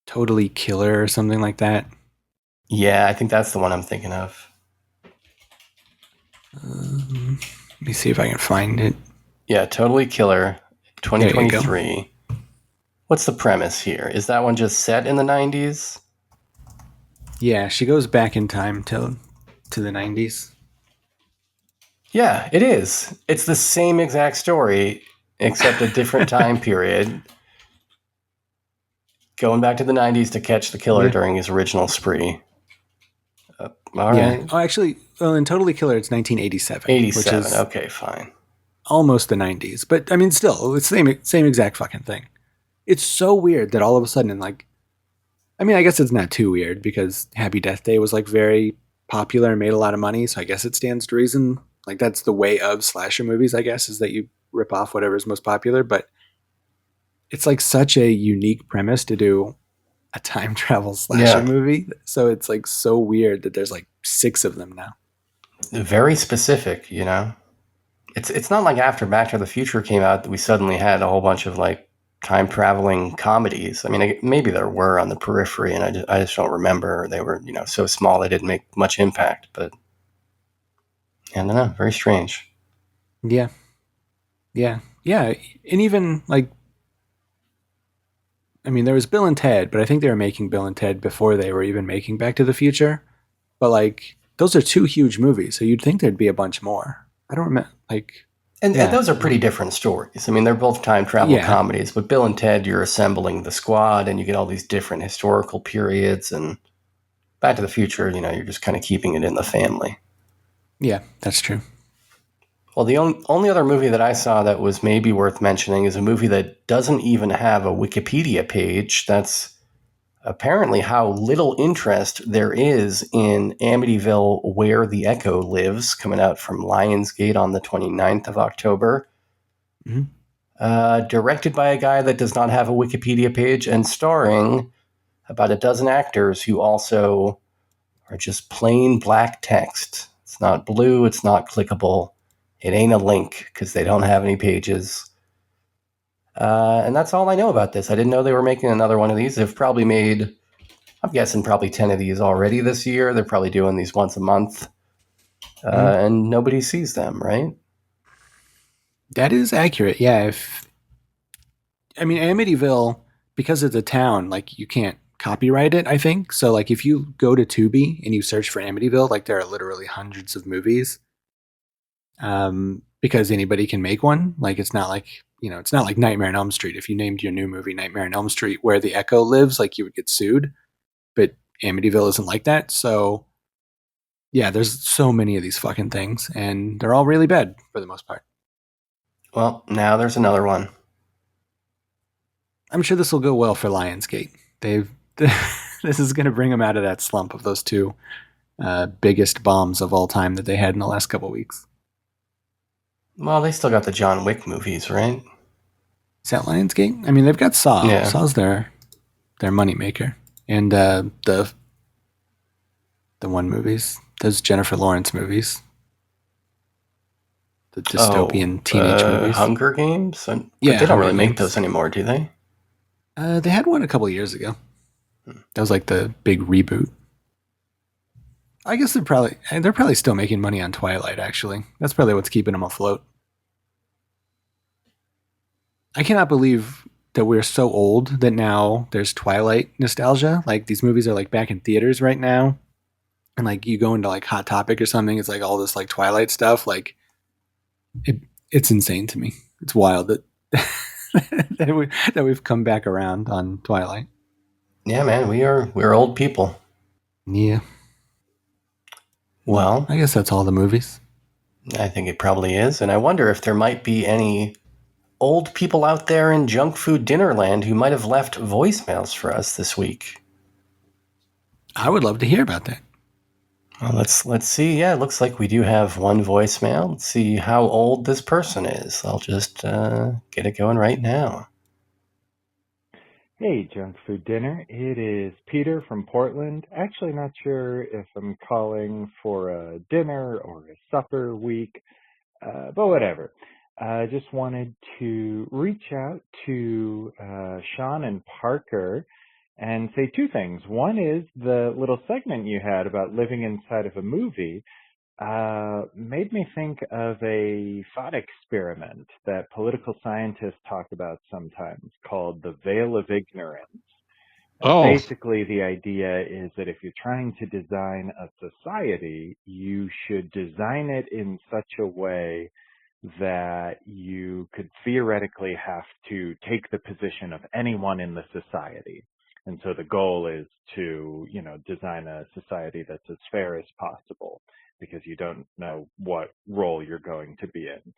Totally Killer or something like that. Yeah, I think that's the one I'm thinking of. Let me see if I can find it. Yeah, Totally Killer, There you go. 2023. What's the premise here? Is that one just set in the 90s? Yeah, she goes back in time to the 90s. Yeah, it is. It's the same exact story, except a different time period. Going back to the 90s to catch the killer Yeah. during his original spree. All Yeah. right. Oh, actually, well, in Totally Killer, it's 1987. 87. Which is Okay, fine. almost the 90s. But, I mean, still, it's the same exact fucking thing. It's so weird that all of a sudden, like... I mean, I guess it's not too weird because Happy Death Day was, like, very popular and made a lot of money, so I guess it stands to reason. Like, that's the way of slasher movies, I guess, is that you rip off whatever's most popular. But it's, like, such a unique premise to do a time travel slasher movie. So it's, like, so weird that there's, like, 6 of them now. Very specific, you know? It's not like after Back to the Future came out that we suddenly had a whole bunch of, like, time-traveling comedies. I mean, maybe there were on the periphery, and I just don't remember. They were, you know, so small they didn't make much impact, but... I don't know, very strange. Yeah. And even, like, I mean, there was Bill and Ted, but I think they were making Bill and Ted before they were even making Back to the Future. But, like, those are 2 huge movies, so you'd think there'd be a bunch more. I don't remember, like... And those are pretty different stories. I mean, they're both time travel comedies, but Bill and Ted, you're assembling the squad, and you get all these different historical periods, and Back to the Future, you know, you're just kind of keeping it in the family. Yeah, that's true. Well, the only other movie that I saw that was maybe worth mentioning is a movie that doesn't even have a Wikipedia page. That's apparently how little interest there is in Amityville Where the Echo Lives, coming out from Lionsgate on the 29th of October. Mm-hmm. Directed by a guy that does not have a Wikipedia page and starring about a dozen actors who also are just plain black text. It's not blue. It's not clickable. It ain't a link because they don't have any pages. And that's all I know about this. I didn't know they were making another one of these. They've probably made, I'm guessing, probably 10 of these already this year. They're probably doing these once a month. And nobody sees them, right? That is accurate, yeah. I mean, Amityville, because it's a town, like, you can't copyright it, I think. So, like, if you go to Tubi and you search for Amityville, like, there are literally hundreds of movies. Because anybody can make one. Like, it's not like, you know, it's not like Nightmare on Elm Street. If you named your new movie Nightmare on Elm Street Where the Echo Lives, like, you would get sued. But Amityville isn't like that. So, yeah, there's so many of these fucking things, and they're all really bad for the most part. Well, now there's another one. I'm sure this will go well for Lionsgate. This is going to bring them out of that slump of those 2 biggest bombs of all time that they had in the last couple of weeks. Well, they still got the John Wick movies, right? Is that Lionsgate? I mean, they've got Saw. Yeah. Saw's their moneymaker. And the one movies, those Jennifer Lawrence movies. The dystopian teenage movies. Hunger Games? But Yeah, they don't really Hunger make Games. those anymore, do they? They had one a couple of years ago. That was like the big reboot. I guess they're probably still making money on Twilight, actually. That's probably what's keeping them afloat. I cannot believe that we're so old that now there's Twilight nostalgia. Like, these movies are, like, back in theaters right now. And, like, you go into, like, Hot Topic or something, it's, like, all this, like, Twilight stuff. Like, It's insane to me. It's wild that that we've come back around on Twilight. Yeah, man, we're old people. Yeah. Well, I guess that's all the movies. I think it probably is, and I wonder if there might be any old people out there in junk food dinner land who might have left voicemails for us this week. I would love to hear about that. Well, let's see. Yeah, it looks like we do have one voicemail. Let's see how old this person is. I'll just get it going right now. Hey, Junk Food Dinner. It is Peter from Portland. Actually, not sure if I'm calling for a dinner or a supper week, but whatever. I just wanted to reach out to Sean and Parker and say two things. One is the little segment you had about living inside of a movie made me think of a thought experiment that political scientists talk about sometimes called the veil of ignorance. Basically, the idea is that if you're trying to design a society, you should design it in such a way that you could theoretically have to take the position of anyone in the society. And so the goal is to, design a society that's as fair as possible because you don't know what role you're going to be in.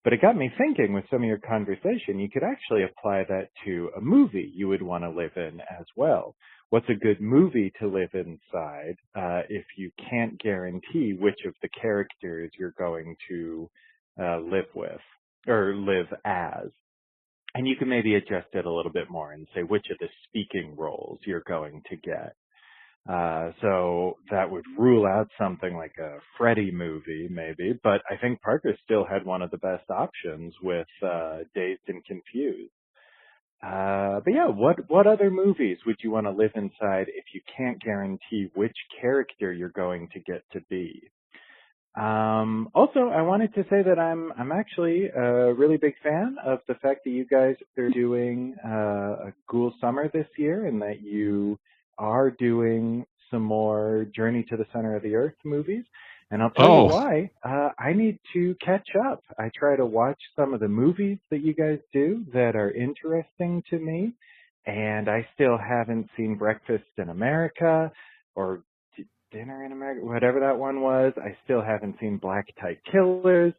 But it got me thinking with some of your conversation, you could actually apply that to a movie you would want to live in as well. What's a good movie to live inside if you can't guarantee which of the characters you're going to live with or live as? And you can maybe adjust it a little bit more and say which of the speaking roles you're going to get. So that would rule out something like a Freddy movie, maybe. But I think Parker still had one of the best options with Dazed and Confused. But yeah, what other movies would you want to live inside if you can't guarantee which character you're going to get to be? Also, I wanted to say that I'm actually a really big fan of the fact that you guys are doing a Ghoul Summer this year, and that you are doing some more Journey to the Center of the Earth movies. And I'll tell you why. I need to catch up. I try to watch some of the movies that you guys do that are interesting to me, and I still haven't seen Breakfast in America or Dinner in America, whatever that one was. I still haven't seen Black Tie Killers.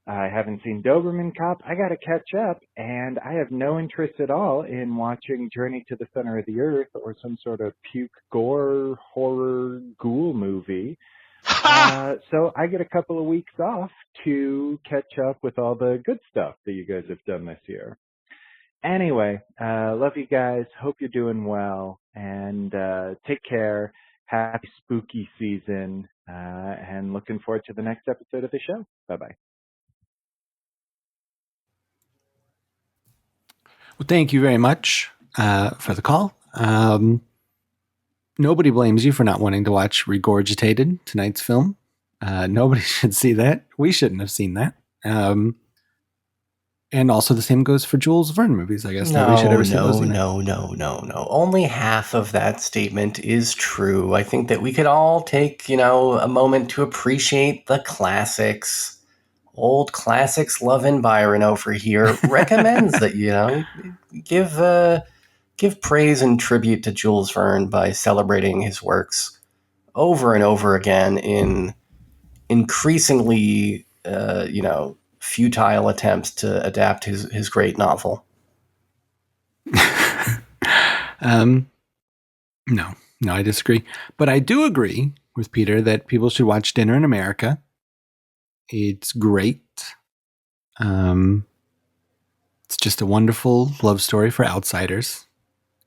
I haven't seen Doberman Cop. I got to catch up, and I have no interest at all in watching Journey to the Center of the Earth or some sort of puke, gore, horror, ghoul movie. So I get a couple of weeks off to catch up with all the good stuff that you guys have done this year. Anyway, love you guys. Hope you're doing well, and take care. Happy spooky season, and looking forward to the next episode of the show. Bye-bye. Well, thank you very much for the call. Nobody blames you for not wanting to watch ReGOREgitated, tonight's film. Nobody should see that. We shouldn't have seen that. And also the same goes for Jules Verne movies, I guess. Nobody should ever see those either. No. Only half of that statement is true. I think that we could all take, a moment to appreciate the classics. Old classics loving Byron over here recommends that, give praise and tribute to Jules Verne by celebrating his works over and over again in increasingly, futile attempts to adapt his great novel. No, I disagree. But I do agree with Peter that people should watch Dinner in America. It's great. It's just a wonderful love story for outsiders.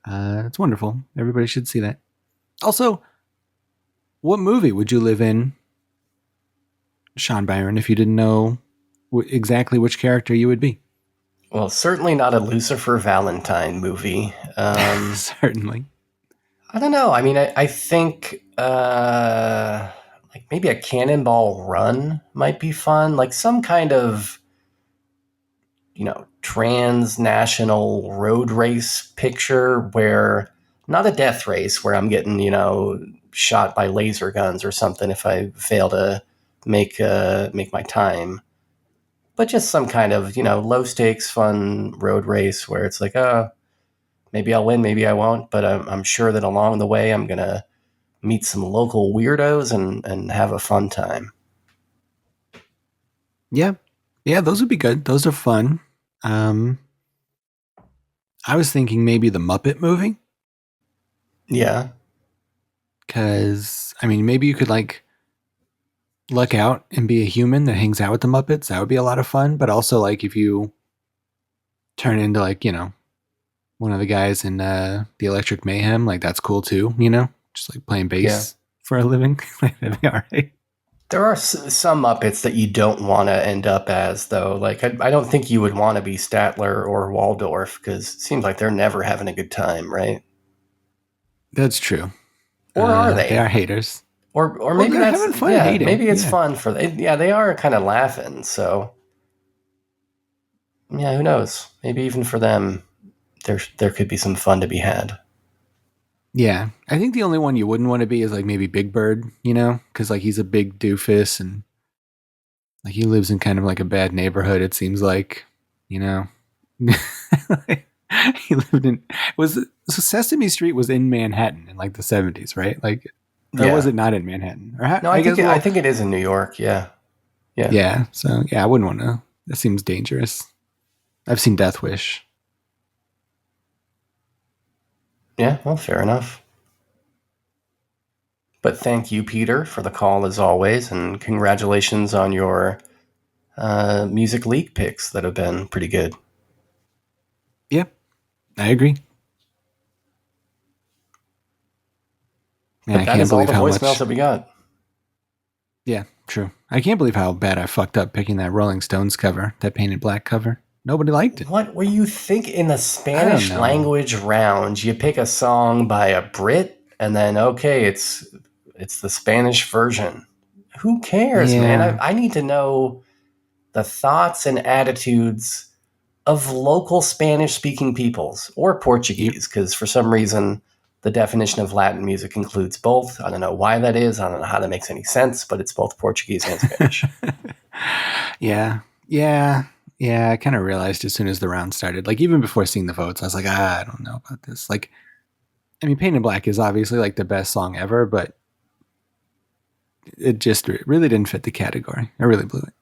It's wonderful. Everybody should see that. Also, what movie would you live in, Sean Byron, if you didn't know exactly which character you would be? Well, certainly not a Lucifer Valentine movie. Certainly. I don't know. I mean, I think like maybe a Cannonball Run might be fun. Like some kind of, transnational road race picture where not a death race where I'm getting, shot by laser guns or something if I fail to make my time. but just some kind of, low stakes, fun road race where it's like, maybe I'll win, maybe I won't, but I'm sure that along the way I'm gonna meet some local weirdos and have a fun time. Yeah. Yeah, those would be good. Those are fun. I was thinking maybe the Muppet movie. Yeah. Because, I mean, maybe you could like luck out and be a human that hangs out with the Muppets. That would be a lot of fun. But also, like, if you turn into, like, one of the guys in the Electric Mayhem, like, that's cool too, just like playing bass for a living. That'd be all right. There are some Muppets that you don't want to end up as, though. Like, I don't think you would want to be Statler or Waldorf, because it seems like they're never having a good time, right? That's true. Or are they? They are haters. Or maybe they're that's having fun hating. Maybe it's Yeah. fun for them. Yeah, they are kind of laughing. So yeah, who knows? Maybe even for them, there could be some fun to be had. Yeah, I think the only one you wouldn't want to be is like maybe Big Bird, because like he's a big doofus and like he lives in kind of like a bad neighborhood. It seems like, he lived in so Sesame Street was in Manhattan in like the 70s, right? Like, or was it not in Manhattan? Or No, I think it is in New York. Yeah. Yeah. So yeah, I wouldn't want to. That seems dangerous. I've seen Death Wish. Yeah, well, fair enough. But thank you, Peter, for the call as always, and congratulations on your music league picks that have been pretty good. Yeah, I agree. Man, I can't believe how much. Voicemails that we got. Yeah, true. I can't believe how bad I fucked up picking that Rolling Stones cover, that painted black cover. Nobody liked it. What were you think in the Spanish language round? You pick a song by a Brit, and then okay, it's the Spanish version. Who cares, man? I need to know the thoughts and attitudes of local Spanish-speaking peoples or Portuguese, because for some reason the definition of Latin music includes both. I don't know why that is. I don't know how that makes any sense, but it's both Portuguese and Spanish. Yeah, I kind of realized as soon as the round started, like even before seeing the votes, I was like, I don't know about this. Like, I mean, Painted Black is obviously like the best song ever, but it really didn't fit the category. I really blew it.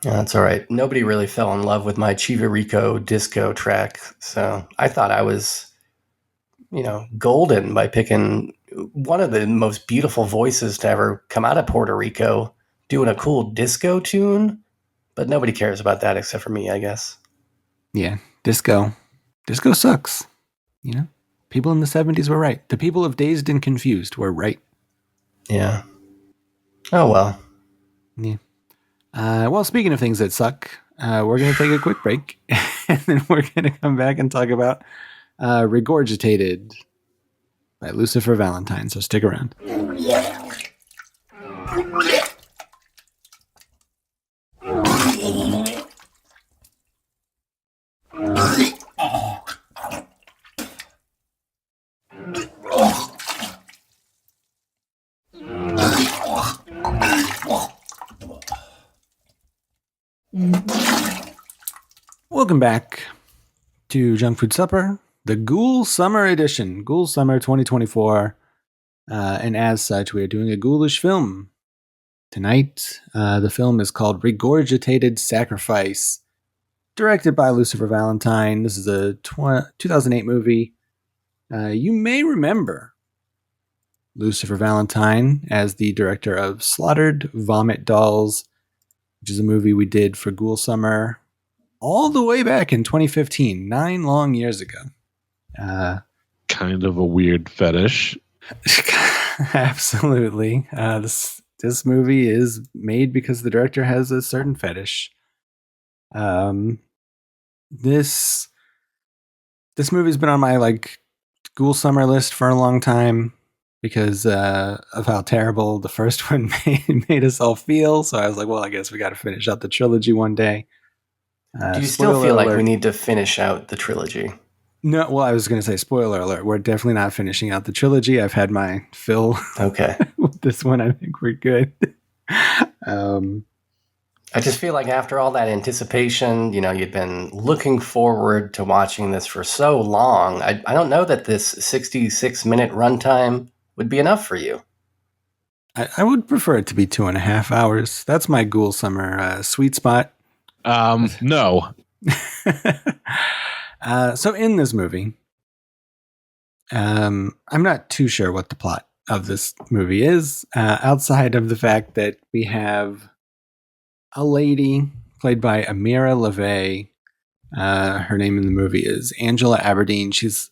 Yeah, that's all right. Nobody really fell in love with my Chivirico disco track, so I thought I was, golden by picking one of the most beautiful voices to ever come out of Puerto Rico, doing a cool disco tune. But nobody cares about that except for me, I guess. Yeah, disco sucks. People in the 70s were right. The people of Dazed and Confused were right. Yeah. Oh, well. Yeah. Well, speaking of things that suck, we're going to take a quick break, and then we're going to come back and talk about ReGOREgitated by Lucifer Valentine. So stick around. Welcome back to Junk Food Supper, the Ghoul Summer edition, Ghoul Summer 2024. And as such, we are doing a ghoulish film tonight. The film is called ReGOREgitated Sacrifice, directed by Lucifer Valentine. This is a 2008 movie. You may remember Lucifer Valentine as the director of Slaughtered Vomit Dolls, which is a movie we did for Ghoul Summer all the way back in 2015, 9 long years ago. Kind of a weird fetish. Absolutely. This movie is made because the director has a certain fetish. This movie's been on my Ghoul Summer list for a long time because of how terrible the first one made us all feel. So I was like, well, I guess we got to finish out the trilogy one day. Do you still feel like we need to finish out the trilogy? No, well, I was going to say, spoiler alert, we're definitely not finishing out the trilogy. I've had my fill. Okay. With this one, I think we're good. I I just feel like after all that anticipation, you'd been looking forward to watching this for so long. I don't know that this 66-minute runtime would be enough for you. I would prefer it to be 2.5 hours. That's my Ghoul Summer sweet spot. No. So in this movie, I'm not too sure what the plot of this movie is, outside of the fact that we have a lady played by Amira LaVey. Her name in the movie is Angela Aberdeen. She's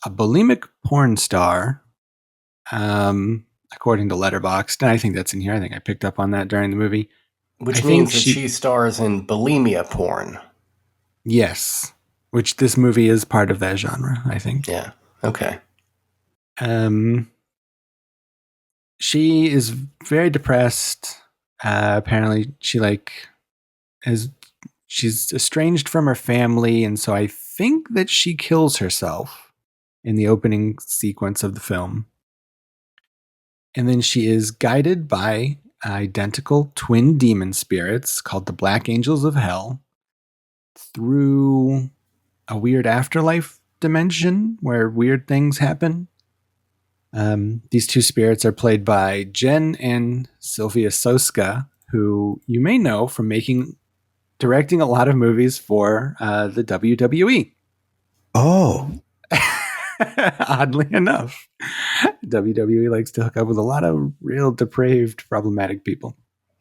a bulimic porn star, according to Letterboxd. And I think that's in here. I think I picked up on that during the movie. Which means that she stars in bulimia porn. Yes. Which this movie is part of that genre, I think. Yeah. Okay. She is very depressed. Apparently she's estranged from her family, and so I think that she kills herself in the opening sequence of the film. And then she is guided by identical twin demon spirits called the Black Angels of Hell through a weird afterlife dimension where weird things happen. These two spirits are played by Jen and Sylvia Soska, who you may know from directing a lot of movies for the WWE. Oh. Oddly enough, WWE likes to hook up with a lot of real depraved, problematic people.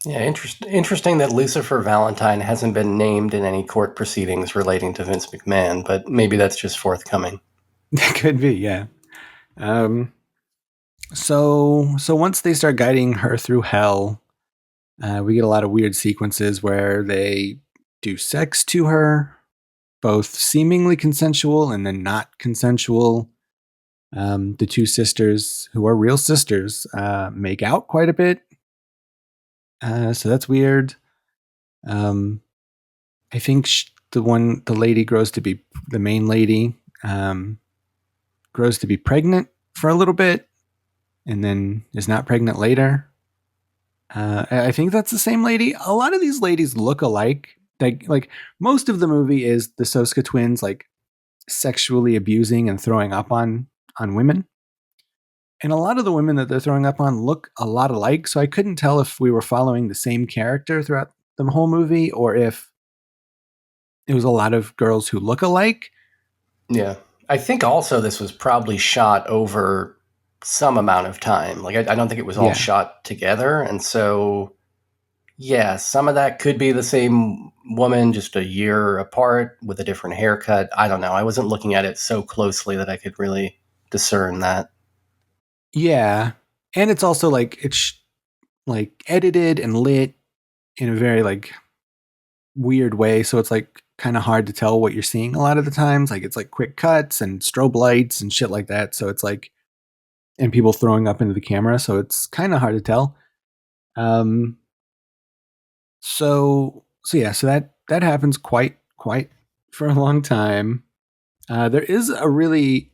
Yeah, interesting that Lucifer Valentine hasn't been named in any court proceedings relating to Vince McMahon, but maybe that's just forthcoming. Could be, yeah. So once they start guiding her through hell, we get a lot of weird sequences where they do sex to her, both seemingly consensual and then not consensual. The two sisters, who are real sisters, make out quite a bit. So that's weird. I think the lady grows to be, the main lady, grows to be pregnant for a little bit and then is not pregnant later. I think that's the same lady. A lot of these ladies look alike. Like most of the movie is the Soska twins like sexually abusing and throwing up on women. And a lot of the women that they're throwing up on look a lot alike. So I couldn't tell if we were following the same character throughout the whole movie or if it was a lot of girls who look alike. Yeah. I think also this was probably shot over some amount of time. Like I don't think it was all shot together. And so, yeah, some of that could be the same woman, just a year apart with a different haircut. I don't know. I wasn't looking at it so closely that I could really discern that. Yeah. And it's also like, it's like edited and lit in a very like weird way. So it's like kind of hard to tell what you're seeing a lot of the times. Like it's like quick cuts and strobe lights and shit like that. So it's like, and people throwing up into the camera. So it's kind of hard to tell. So that happens quite for a long time. There is a really,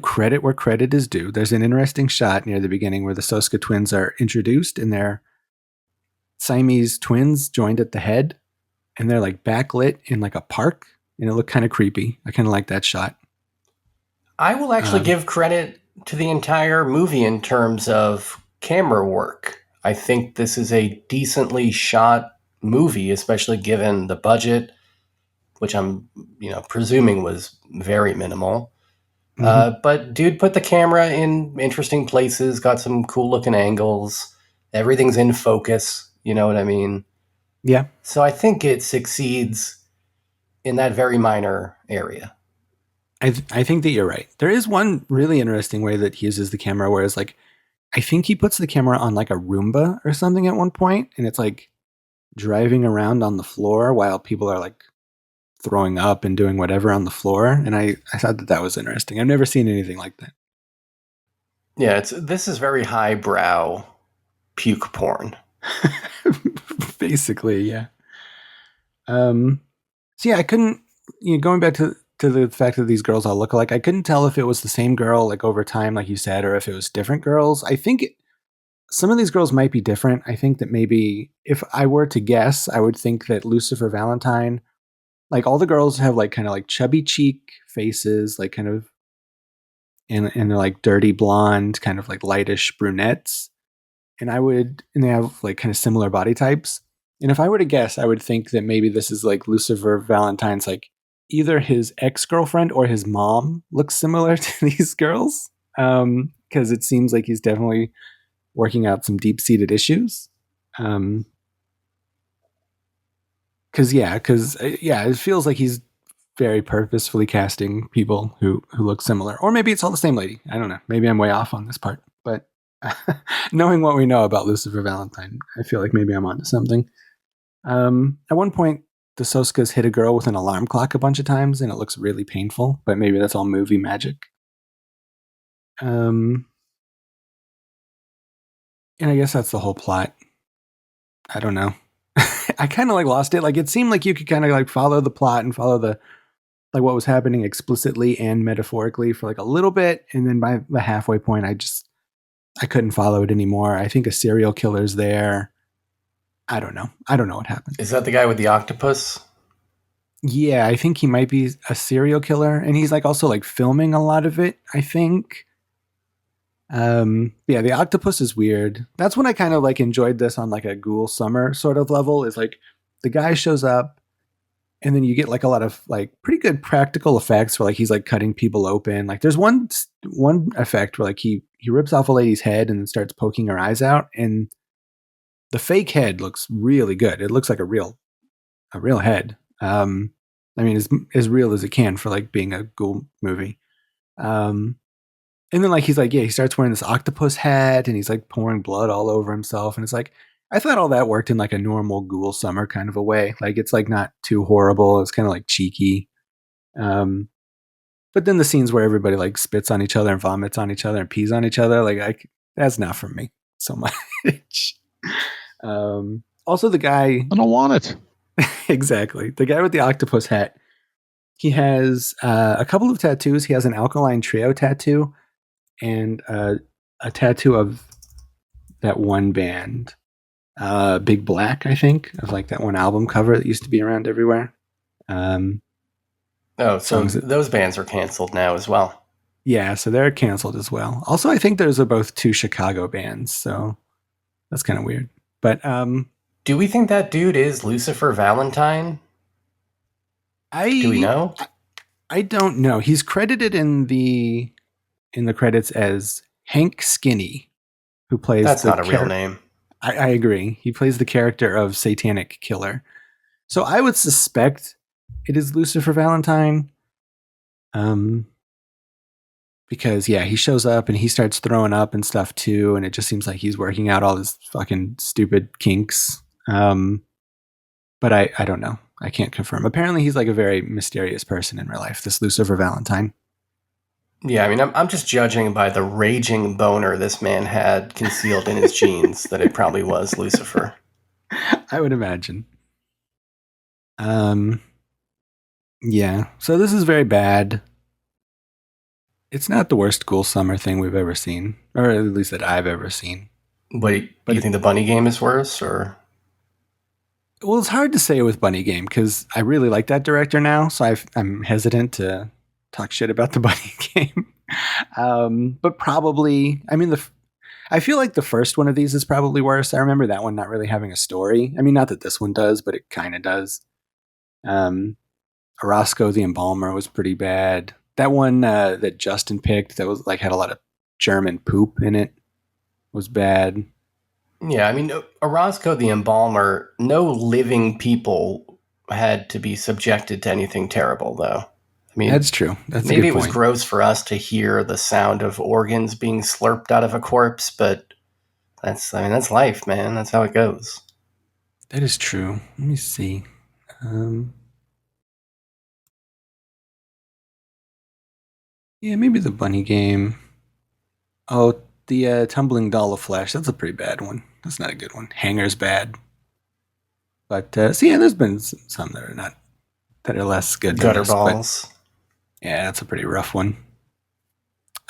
credit where credit is due. There's an interesting shot near the beginning where the Soska twins are introduced and they're Siamese twins joined at the head and they're like backlit in like a park and it looked kind of creepy. I kind of like that shot. I will actually give credit to the entire movie in terms of camera work. I think this is a decently shot movie, especially given the budget, which I'm, presuming was very minimal. Mm-hmm. But dude put the camera in interesting places, got some cool looking angles. Everything's in focus. You know what I mean? Yeah. So I think it succeeds in that very minor area. I think that you're right. There is one really interesting way that he uses the camera, whereas like, I think he puts the camera on like a Roomba or something at one point, and it's like driving around on the floor while people are like throwing up and doing whatever on the floor. And I thought that was interesting. I've never seen anything like that. Yeah, this is very highbrow puke porn. Basically, yeah. So yeah, I couldn't, going back to the fact that these girls all look alike, I couldn't tell if it was the same girl like over time, like you said, or if it was different girls. I think some of these girls might be different. I think that maybe if I were to guess, I would think that Lucifer Valentine, like all the girls have like kind of like chubby cheek faces, like kind of, and they're like dirty blonde, kind of like lightish brunettes. And they have like kind of similar body types. And if I were to guess, I would think that maybe this is like Lucifer Valentine's, like either his ex-girlfriend or his mom looks similar to these girls. Because it seems like he's definitely working out some deep-seated issues. Because it feels like he's very purposefully casting people who look similar. Or maybe it's all the same lady. I don't know. Maybe I'm way off on this part. But knowing what we know about Lucifer Valentine, I feel like maybe I'm onto something. At one point, the Soskas hit a girl with an alarm clock a bunch of times, and it looks really painful, but maybe that's all movie magic. And I guess that's the whole plot. I don't know. I kind of like lost it. Like it seemed like you could kind of like follow the plot and follow the like what was happening explicitly and metaphorically for like a little bit, and then by the halfway point, I couldn't follow it anymore. I think a serial killer's there. I don't know. I don't know what happened. Is that the guy with the octopus? Yeah, I think he might be a serial killer, and he's like also like filming a lot of it, I think. Yeah, the octopus is weird. That's when I kind of like enjoyed this on like a Ghoul Summer sort of level, is like the guy shows up and then you get like a lot of like pretty good practical effects where like he's like cutting people open. Like there's one effect where like he rips off a lady's head and then starts poking her eyes out, and the fake head looks really good. It looks like a real head. I mean, as real as it can for like being a ghoul movie. And then like he's like, yeah, he starts wearing this octopus hat and he's like pouring blood all over himself. And it's like, I thought all that worked in like a normal Ghoul Summer kind of a way. Like it's like not too horrible. It's kind of like cheeky. But then the scenes where everybody like spits on each other and vomits on each other and pees on each other, like that's not for me so much. Also the guy, I don't want it. exactly. The guy with the octopus hat, he has a couple of tattoos. He has an Alkaline Trio tattoo and a tattoo of that one band, Big Black, I think, of like that one album cover that used to be around everywhere. So those bands are canceled now as well. Yeah, so they're canceled as well. Also, I think those are both two Chicago bands, so that's kind of weird. But do we think that dude is Lucifer Valentine? Do we know? I don't know. He's credited in the credits as Hank Skinny, who plays. That's not a real name. I agree. He plays the character of Satanic Killer. So I would suspect it is Lucifer Valentine. Because yeah, he shows up and he starts throwing up and stuff too, and it just seems like he's working out all his fucking stupid kinks. But I don't know. I can't confirm. Apparently he's like a very mysterious person in real life, this Lucifer Valentine. Yeah, I mean, I'm just judging by the raging boner this man had concealed in his jeans that it probably was Lucifer. I would imagine. Yeah, so this is very bad. It's not the worst Ghoul Summer thing we've ever seen, or at least that I've ever seen. Wait, do you think the Bunny Game is worse, or? Well, it's hard to say with Bunny Game because I really like that director now, so I'm hesitant to talk shit about the Bunny Game. But probably, I mean, I feel like the first one of these is probably worse. I remember that one not really having a story. I mean, not that this one does, but it kind of does. Orozco the Embalmer was pretty bad. That one that Justin picked that was like had a lot of German poop in it was bad. Yeah, I mean, Orozco the Embalmer, no living had to be subjected to anything terrible, though. I mean, that's true. That's maybe a good it was point. gross for us to hear the sound of organs being slurped out of a corpse, but that's life, man. That's how it goes. That is true. Let me see. Yeah, maybe the Bunny Game. Oh, the Tumbling Doll of Flesh. That's a pretty bad one. That's not a good one. Hanger's bad. But so yeah, there's been some that are less good. Gutterballs. Yeah, that's a pretty rough one.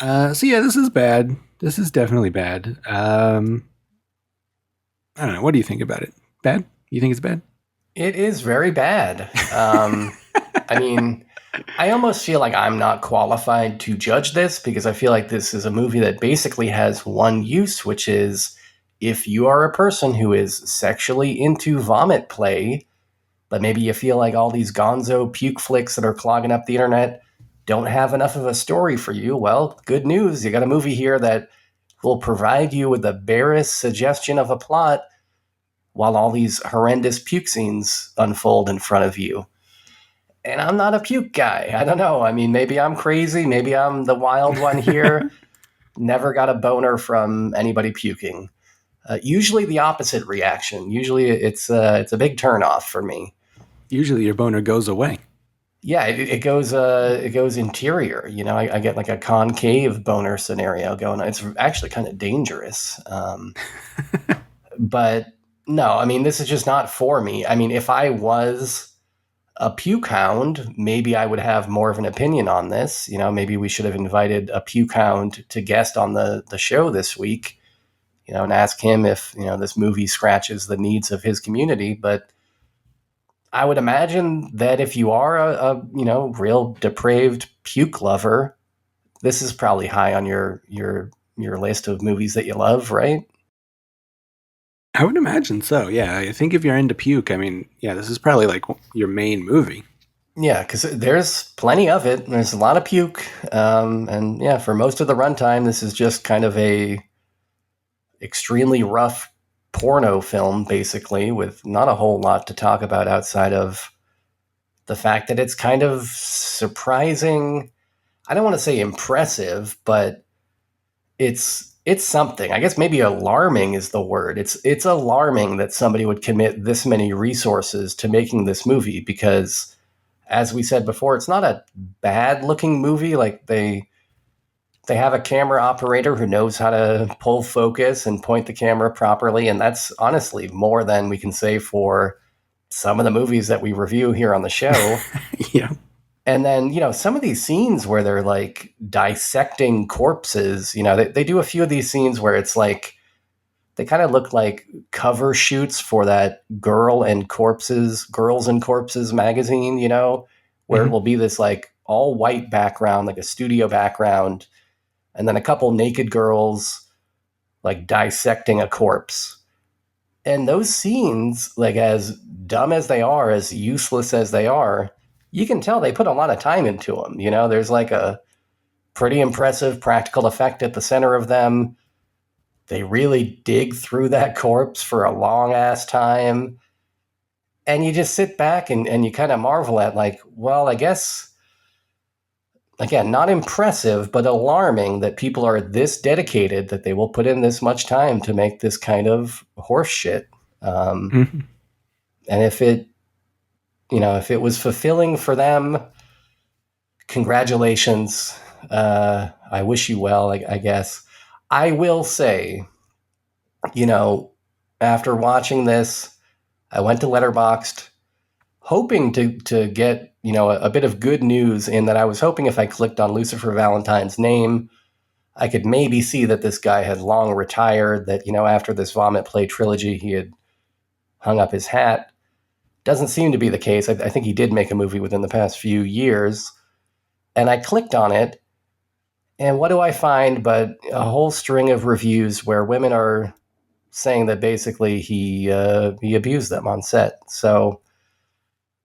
So yeah, this is bad. This is definitely bad. I don't know. What do you think about it? Bad? You think it's bad? It is very bad. I mean, I almost feel like I'm not qualified to judge this because I feel like this is a movie that basically has one use, which is if you are a person who is sexually into vomit play, but maybe you feel like all these gonzo puke flicks that are clogging up the internet don't have enough of a story for you, well, good news. You got a movie here that will provide you with the barest suggestion of a plot while all these horrendous puke scenes unfold in front of you. And I'm not a puke guy. I don't know. I mean, maybe I'm crazy. Maybe I'm the wild one here. Never got a boner from anybody puking. Usually the opposite reaction. Usually it's a big turnoff for me. Usually your boner goes away. Yeah, it goes interior. You know, I get like a concave boner scenario going on. It's actually kind of dangerous. But no, I mean, this is just not for me. I mean, if I was a puke hound, maybe I would have more of an opinion on this. You know, maybe we should have invited a puke hound to guest on the show this week, you know, and ask him if, you know, this movie scratches the needs of his community. But I would imagine that if you are a you know, real depraved puke lover, this is probably high on your list of movies that you love, right? I would imagine so. Yeah, I think if you're into puke, I mean, yeah, this is probably like your main movie. Yeah, because there's plenty of it. There's a lot of puke, and yeah, for most of the runtime, this is just kind of a extremely rough porno film, basically, with not a whole lot to talk about outside of the fact that it's kind of surprising. I don't want to say impressive, but it's something. I guess maybe alarming is the word. It's alarming that somebody would commit this many resources to making this movie because, as we said before, it's not a bad looking movie. Like they have a camera operator who knows how to pull focus and point the camera properly, and that's honestly more than we can say for some of the movies that we review here on the show. Yeah. And then, you know, some of these scenes where they're like dissecting corpses, you know, they do a few of these scenes where it's like they kind of look like cover shoots for that Girls and Corpses magazine, you know, where it will be this like all white background, like a studio background, and then a couple naked girls like dissecting a corpse. And those scenes, like as dumb as they are, as useless as they are, you can tell they put a lot of time into them. You know, there's like a pretty impressive practical effect at the center of them. They really dig through that corpse for a long ass time. And you just sit back and you kind of marvel at like, well, I guess, again, not impressive, but alarming that people are this dedicated that they will put in this much time to make this kind of horse shit. And if it, you know, if it was fulfilling for them, congratulations. I wish you well, I guess. I will say, you know, after watching this, I went to Letterboxd hoping to get, you know, a bit of good news in that I was hoping if I clicked on Lucifer Valentine's name, I could maybe see that this guy had long retired, that, you know, after this Vomit Play trilogy, he had hung up his hat. Doesn't seem to be the case. I think he did make a movie within the past few years. And I clicked on it, and what do I find but a whole string of reviews where women are saying that basically he abused them on set. So,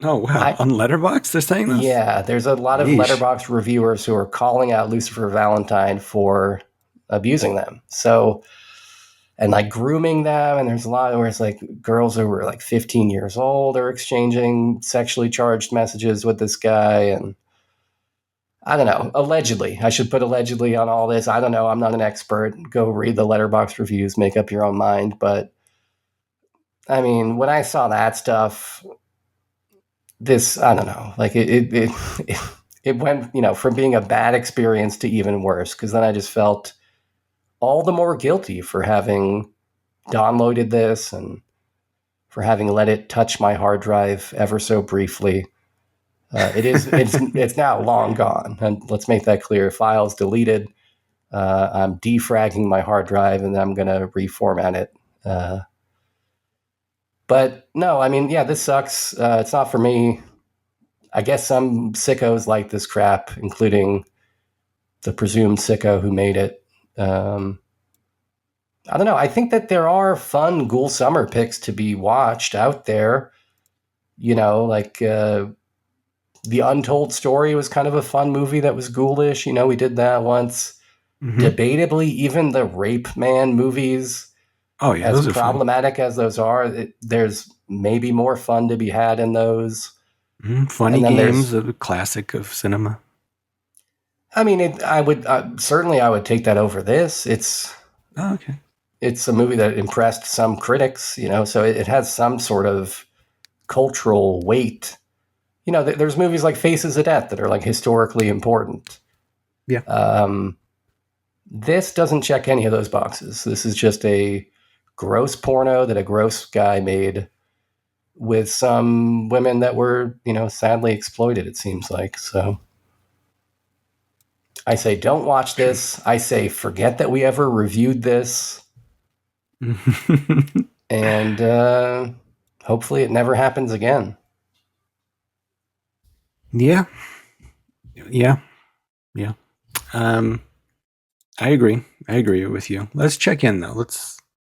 oh wow, on Letterboxd they're saying this? Yeah, there's a lot of Letterboxd reviewers who are calling out Lucifer Valentine for abusing them. So, and like grooming them, and there's a lot where it's like girls who were like 15 years old are exchanging sexually charged messages with this guy, and I don't know, allegedly. I should put allegedly on all this. I don't know. I'm not an expert. Go read the Letterboxd reviews, make up your own mind. But I mean, when I saw that stuff, this, I don't know, like it went, you know, from being a bad experience to even worse. Cause then I just felt all the more guilty for having downloaded this and for having let it touch my hard drive ever so briefly. It's now long gone, and let's make that clear. Files deleted. I'm defragging my hard drive, and I'm going to reformat it But no, I mean, yeah, this sucks. It's not for me. I guess some sickos like this crap, including the presumed sicko who made it. I don't know. I think that there are fun Ghoul Summer picks to be watched out there. You know, like The Untold Story was kind of a fun movie that was ghoulish. You know, we did that once. Mhm. Debatably, even the Rape Man movies, Oh yeah, as those are fun. problematic as those are, there's maybe more fun to be had in those. Funny And then Games, a classic of cinema. I mean, I would certainly I would take that over this. Oh, okay. It's a movie that impressed some critics, you know, so it has some sort of cultural weight. You know, there's movies like Faces of Death that are like historically important. Yeah. This doesn't check any of those boxes. This is just a gross porno that a gross guy made with some women that were, you know, sadly exploited, it seems like. So I say, don't watch this. I say, forget that we ever reviewed this. And hopefully it never happens again. Yeah. I agree with you. Let's check in though.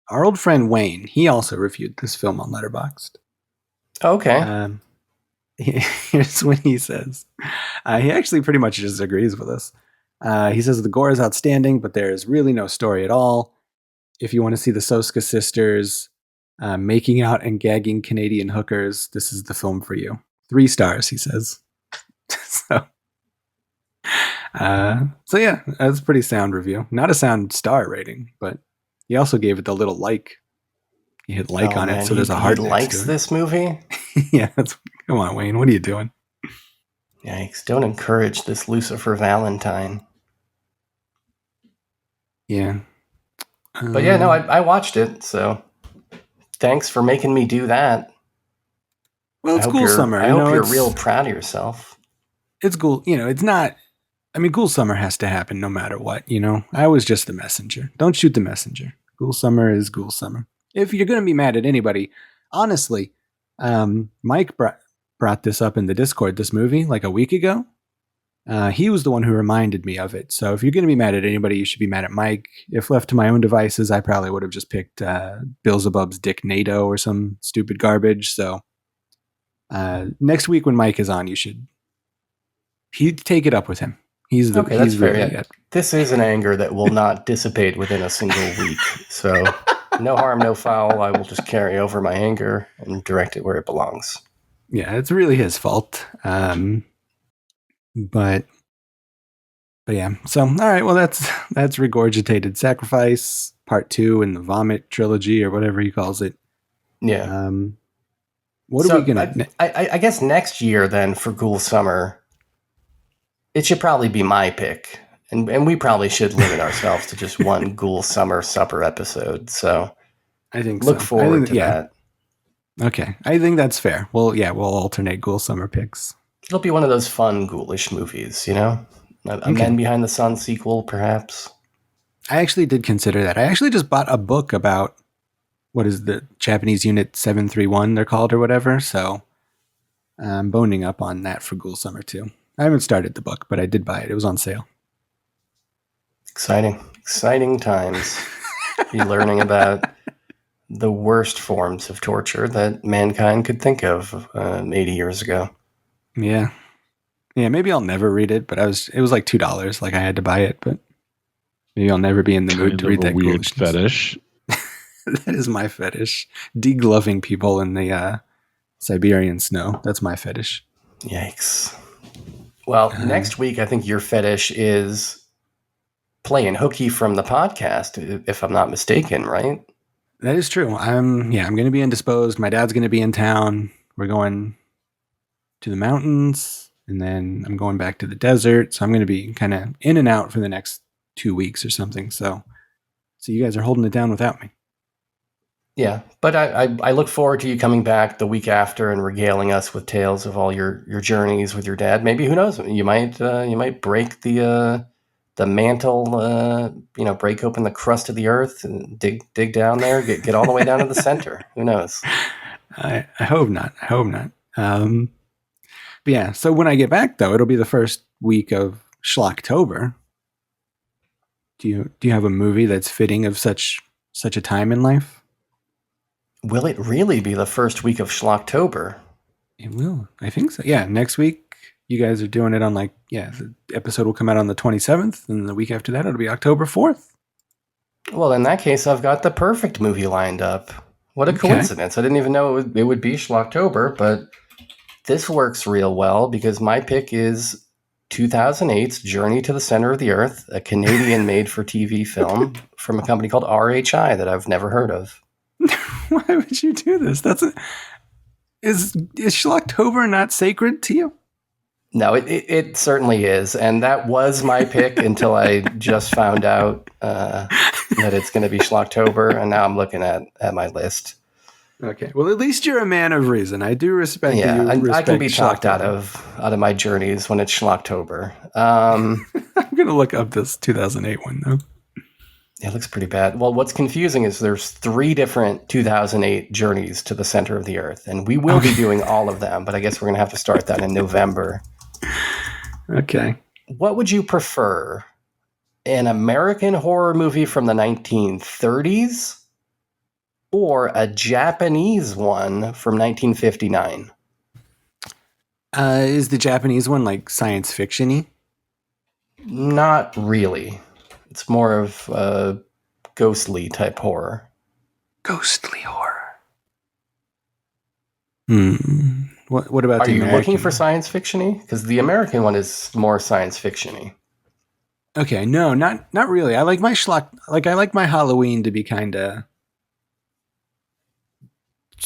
Our old friend Wayne, he also reviewed this film on Letterboxd. Okay. Here's what he says. He actually pretty much just agrees with us. He says the gore is outstanding, but there is really no story at all. If you want to see the Soska sisters making out and gagging Canadian hookers, this is the film for you. 3 stars, he says. So yeah, that's a pretty sound review. Not a sound star rating, but he also gave it the little like. He hit like on it, so there's a heart He next likes to it. this movie? Yeah, come on, Wayne. What are you doing? Yikes, don't encourage this Lucifer Valentine. Yeah. But yeah, no, I watched it, so thanks for making me do that. Well, it's Ghoul Summer. I hope you're real proud of yourself. It's Ghoul, it's not, Ghoul Summer has to happen no matter what, I was just the messenger. Don't shoot the messenger. Ghoul Summer is Ghoul Summer. If you're going to be mad at anybody, honestly, Mike brought this up in the Discord, this movie, like a week ago. He was the one who reminded me of it. So if you're going to be mad at anybody, you should be mad at Mike. If left to my own devices, I probably would have just picked Beelzebub's Dick NATO or some stupid garbage. So next week when Mike is on, he'd take it up with him. He's that's really fair. Yeah. This is an anger that will not dissipate within a single week. So no harm, no foul. I will just carry over my anger and direct it where it belongs. Yeah, it's really his fault. But yeah. So all right, well that's ReGOREgitated Sacrifice Part 2 in the Vomit trilogy or whatever he calls it. Yeah. What are we gonna? I guess next year then for Ghoul Summer, it should probably be my pick, and we probably should limit ourselves to just one Ghoul Summer supper episode. So I think look forward to that. Okay, I think that's fair. Well, yeah, we'll alternate Ghoul Summer picks. It'll be one of those fun ghoulish movies, a Men Behind the Sun sequel, perhaps. I actually did consider that. I actually just bought a book about what is the Japanese Unit 731 they're called or whatever. So I'm boning up on that for Ghoul Summer too. I haven't started the book, but I did buy it. It was on sale. Exciting times. Be learning about the worst forms of torture that mankind could think of 80 years ago. Yeah. Maybe I'll never read it, but it was like $2. Like I had to buy it, but maybe I'll never be in the mood to read that weird fetish. That is my fetish. Degloving people in the Siberian snow. That's my fetish. Yikes. Well, next week, I think your fetish is playing hooky from the podcast, if I'm not mistaken, right? That is true. I'm going to be indisposed. My dad's going to be in town. We're going to the mountains, and then I'm going back to the desert. So I'm going to be kind of in and out for the next 2 weeks or something. So you guys are holding it down without me. Yeah, but I look forward to you coming back the week after and regaling us with tales of all your journeys with your dad. Maybe, who knows? You might break the mantle, break open the crust of the earth and dig down there, get all the way down to the center. Who knows? I hope not. I hope not. But yeah, so when I get back though, it'll be the first week of Schlocktober. Do you have a movie that's fitting of such a time in life? Will it really be the first week of Schlocktober? It will. I think so. Yeah, next week you guys are doing it on the episode will come out on the 27th, and the week after that it'll be October 4th. Well, in that case, I've got the perfect movie lined up. What a coincidence. I didn't even know it would be Schlocktober, but this works real well because my pick is 2008's Journey to the Center of the Earth, a Canadian made-for-TV film from a company called RHI that I've never heard of. Why would you do this? Is Schlocktober not sacred to you? No, it certainly is. And that was my pick until I just found out that it's going to be Schlocktober. And now I'm looking at my list. Okay. Well, at least you're a man of reason. I do respect you. Yeah, I can be talked out of my journeys when it's Schlocktober. I'm going to look up this 2008 one, though. It looks pretty bad. Well, what's confusing is there's 3 different 2008 journeys to the center of the Earth, and we will be doing all of them, but I guess we're going to have to start that in November. Okay. What would you prefer? An American horror movie from the 1930s or a Japanese one from 1959? Is the Japanese one like science fiction-y? Not really. It's more of a ghostly type horror. Ghostly horror. What about the American? Are you looking for science fiction-y? Because the American one is more science fiction-y. Okay, no, not really. I like my I like my Halloween to be kind of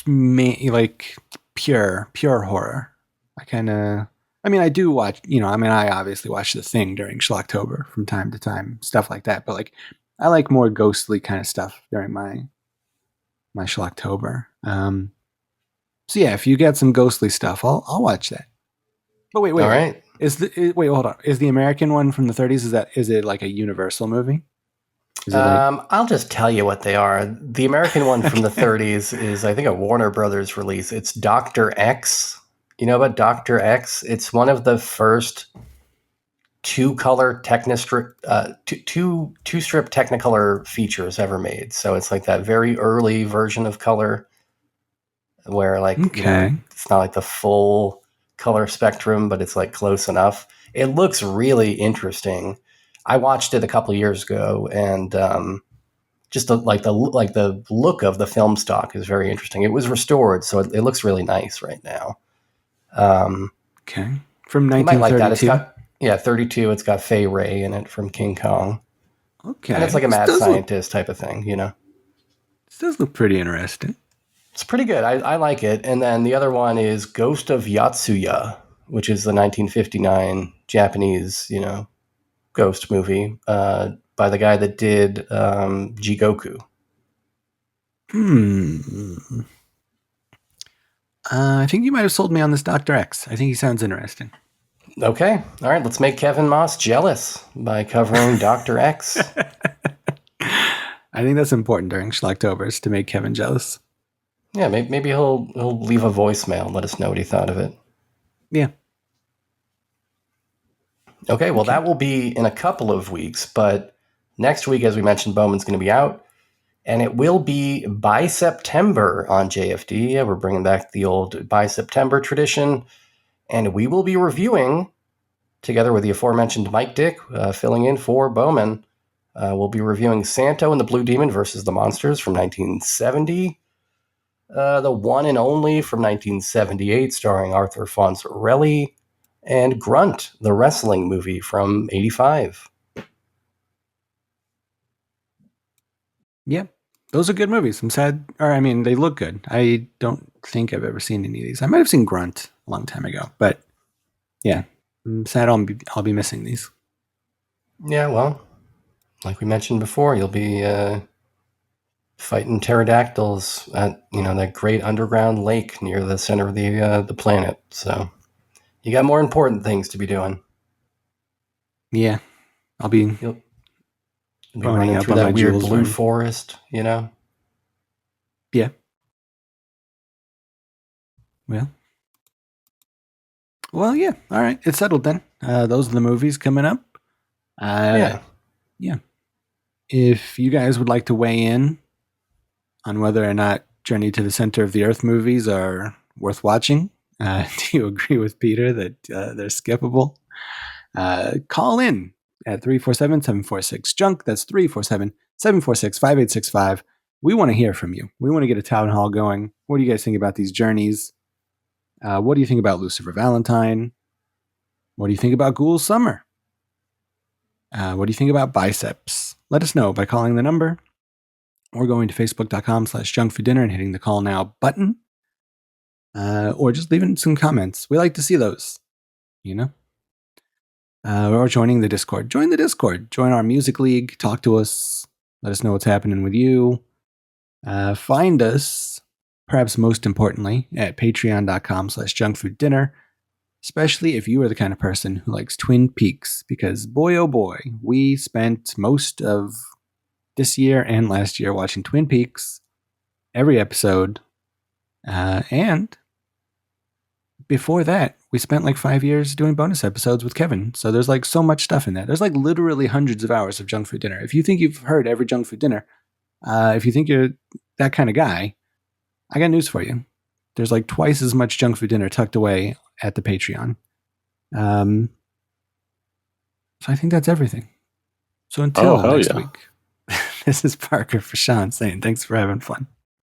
like pure horror. I do watch, I obviously watch The Thing during Schlocktober from time to time, stuff like that. But I like more ghostly kind of stuff during my Schlocktober. So yeah, if you get some ghostly stuff, I'll watch that. But wait. All right. Hold on. Is the American one from the 30s? Is it like a Universal movie? I'll just tell you what they are. The American one from the 30s is, I think, a Warner Brothers release. It's Dr. X. You know about Dr. X? It's one of the first two-color two-strip Technicolor features ever made. So it's like that very early version of color where it's not like the full color spectrum, but it's like close enough. It looks really interesting. I watched it a couple years ago, and just the look of the film stock is very interesting. It was restored, so it looks really nice right now. Okay. From 1932? You might like that. It's got, 32. It's got Fay Ray in it from King Kong. Okay. And it's like a mad scientist type of thing, This does look pretty interesting. It's pretty good. I like it. And then the other one is Ghost of Yotsuya, which is the 1959 Japanese, ghost movie by the guy that did Jigoku. I think you might have sold me on this Dr. X. I think he sounds interesting. Okay. All right. Let's make Kevin Moss jealous by covering Dr. X. I think that's important during Schlocktober to make Kevin jealous. Yeah, maybe he'll leave a voicemail and let us know what he thought of it. Yeah. Okay, well, that will be in a couple of weeks, but next week, as we mentioned, Bowman's going to be out, and it will be by September on JFD. Yeah, we're bringing back the old by September tradition, and we will be reviewing, together with the aforementioned Mike Dick, filling in for Bowman, we'll be reviewing Santo and the Blue Demon versus the Monsters from 1970, the one and only from 1978, starring Arthur Fonzarelli, and Grunt, the wrestling movie from 85. Yeah, those are good movies. I'm sad, they look good. I don't think I've ever seen any of these. I might have seen Grunt a long time ago, but yeah, I'm sad I'll be missing these. Yeah, well, like we mentioned before, you'll be fighting pterodactyls at that great underground lake near the center of the planet. So you got more important things to be doing. Yeah, I'll be. You'll be running through that weird blue forest. Yeah. Well, yeah. All right. It's settled then. Those are the movies coming up. Yeah. If you guys would like to weigh in on whether or not Journey to the Center of the Earth movies are worth watching, do you agree with Peter that they're skippable? Call in at 347-746-JUNK. That's 347-746-5865. We want to hear from you. We want to get a town hall going. What do you guys think about these journeys? What do you think about Lucifer Valentine? What do you think about Ghoul Summer? What do you think about biceps? Let us know by calling the number or going to facebook.com/junkfoodinner and hitting the call now button. Or just leaving some comments. We like to see those, or joining the Discord. Join the Discord. Join our music league. Talk to us. Let us know what's happening with you. Find us, perhaps most importantly, at patreon.com/junkfooddinner, especially if you are the kind of person who likes Twin Peaks, because boy, oh boy, we spent most of this year and last year watching Twin Peaks, every episode, and before that, we spent like 5 years doing bonus episodes with Kevin. So there's like so much stuff in that. There's like literally hundreds of hours of Junk Food Dinner. If you think you've heard every Junk Food Dinner, if you think you're that kind of guy, I got news for you. There's like twice as much Junk Food Dinner tucked away at the Patreon. So I think that's everything. So until next week, this is Parker for Sean saying thanks for having fun.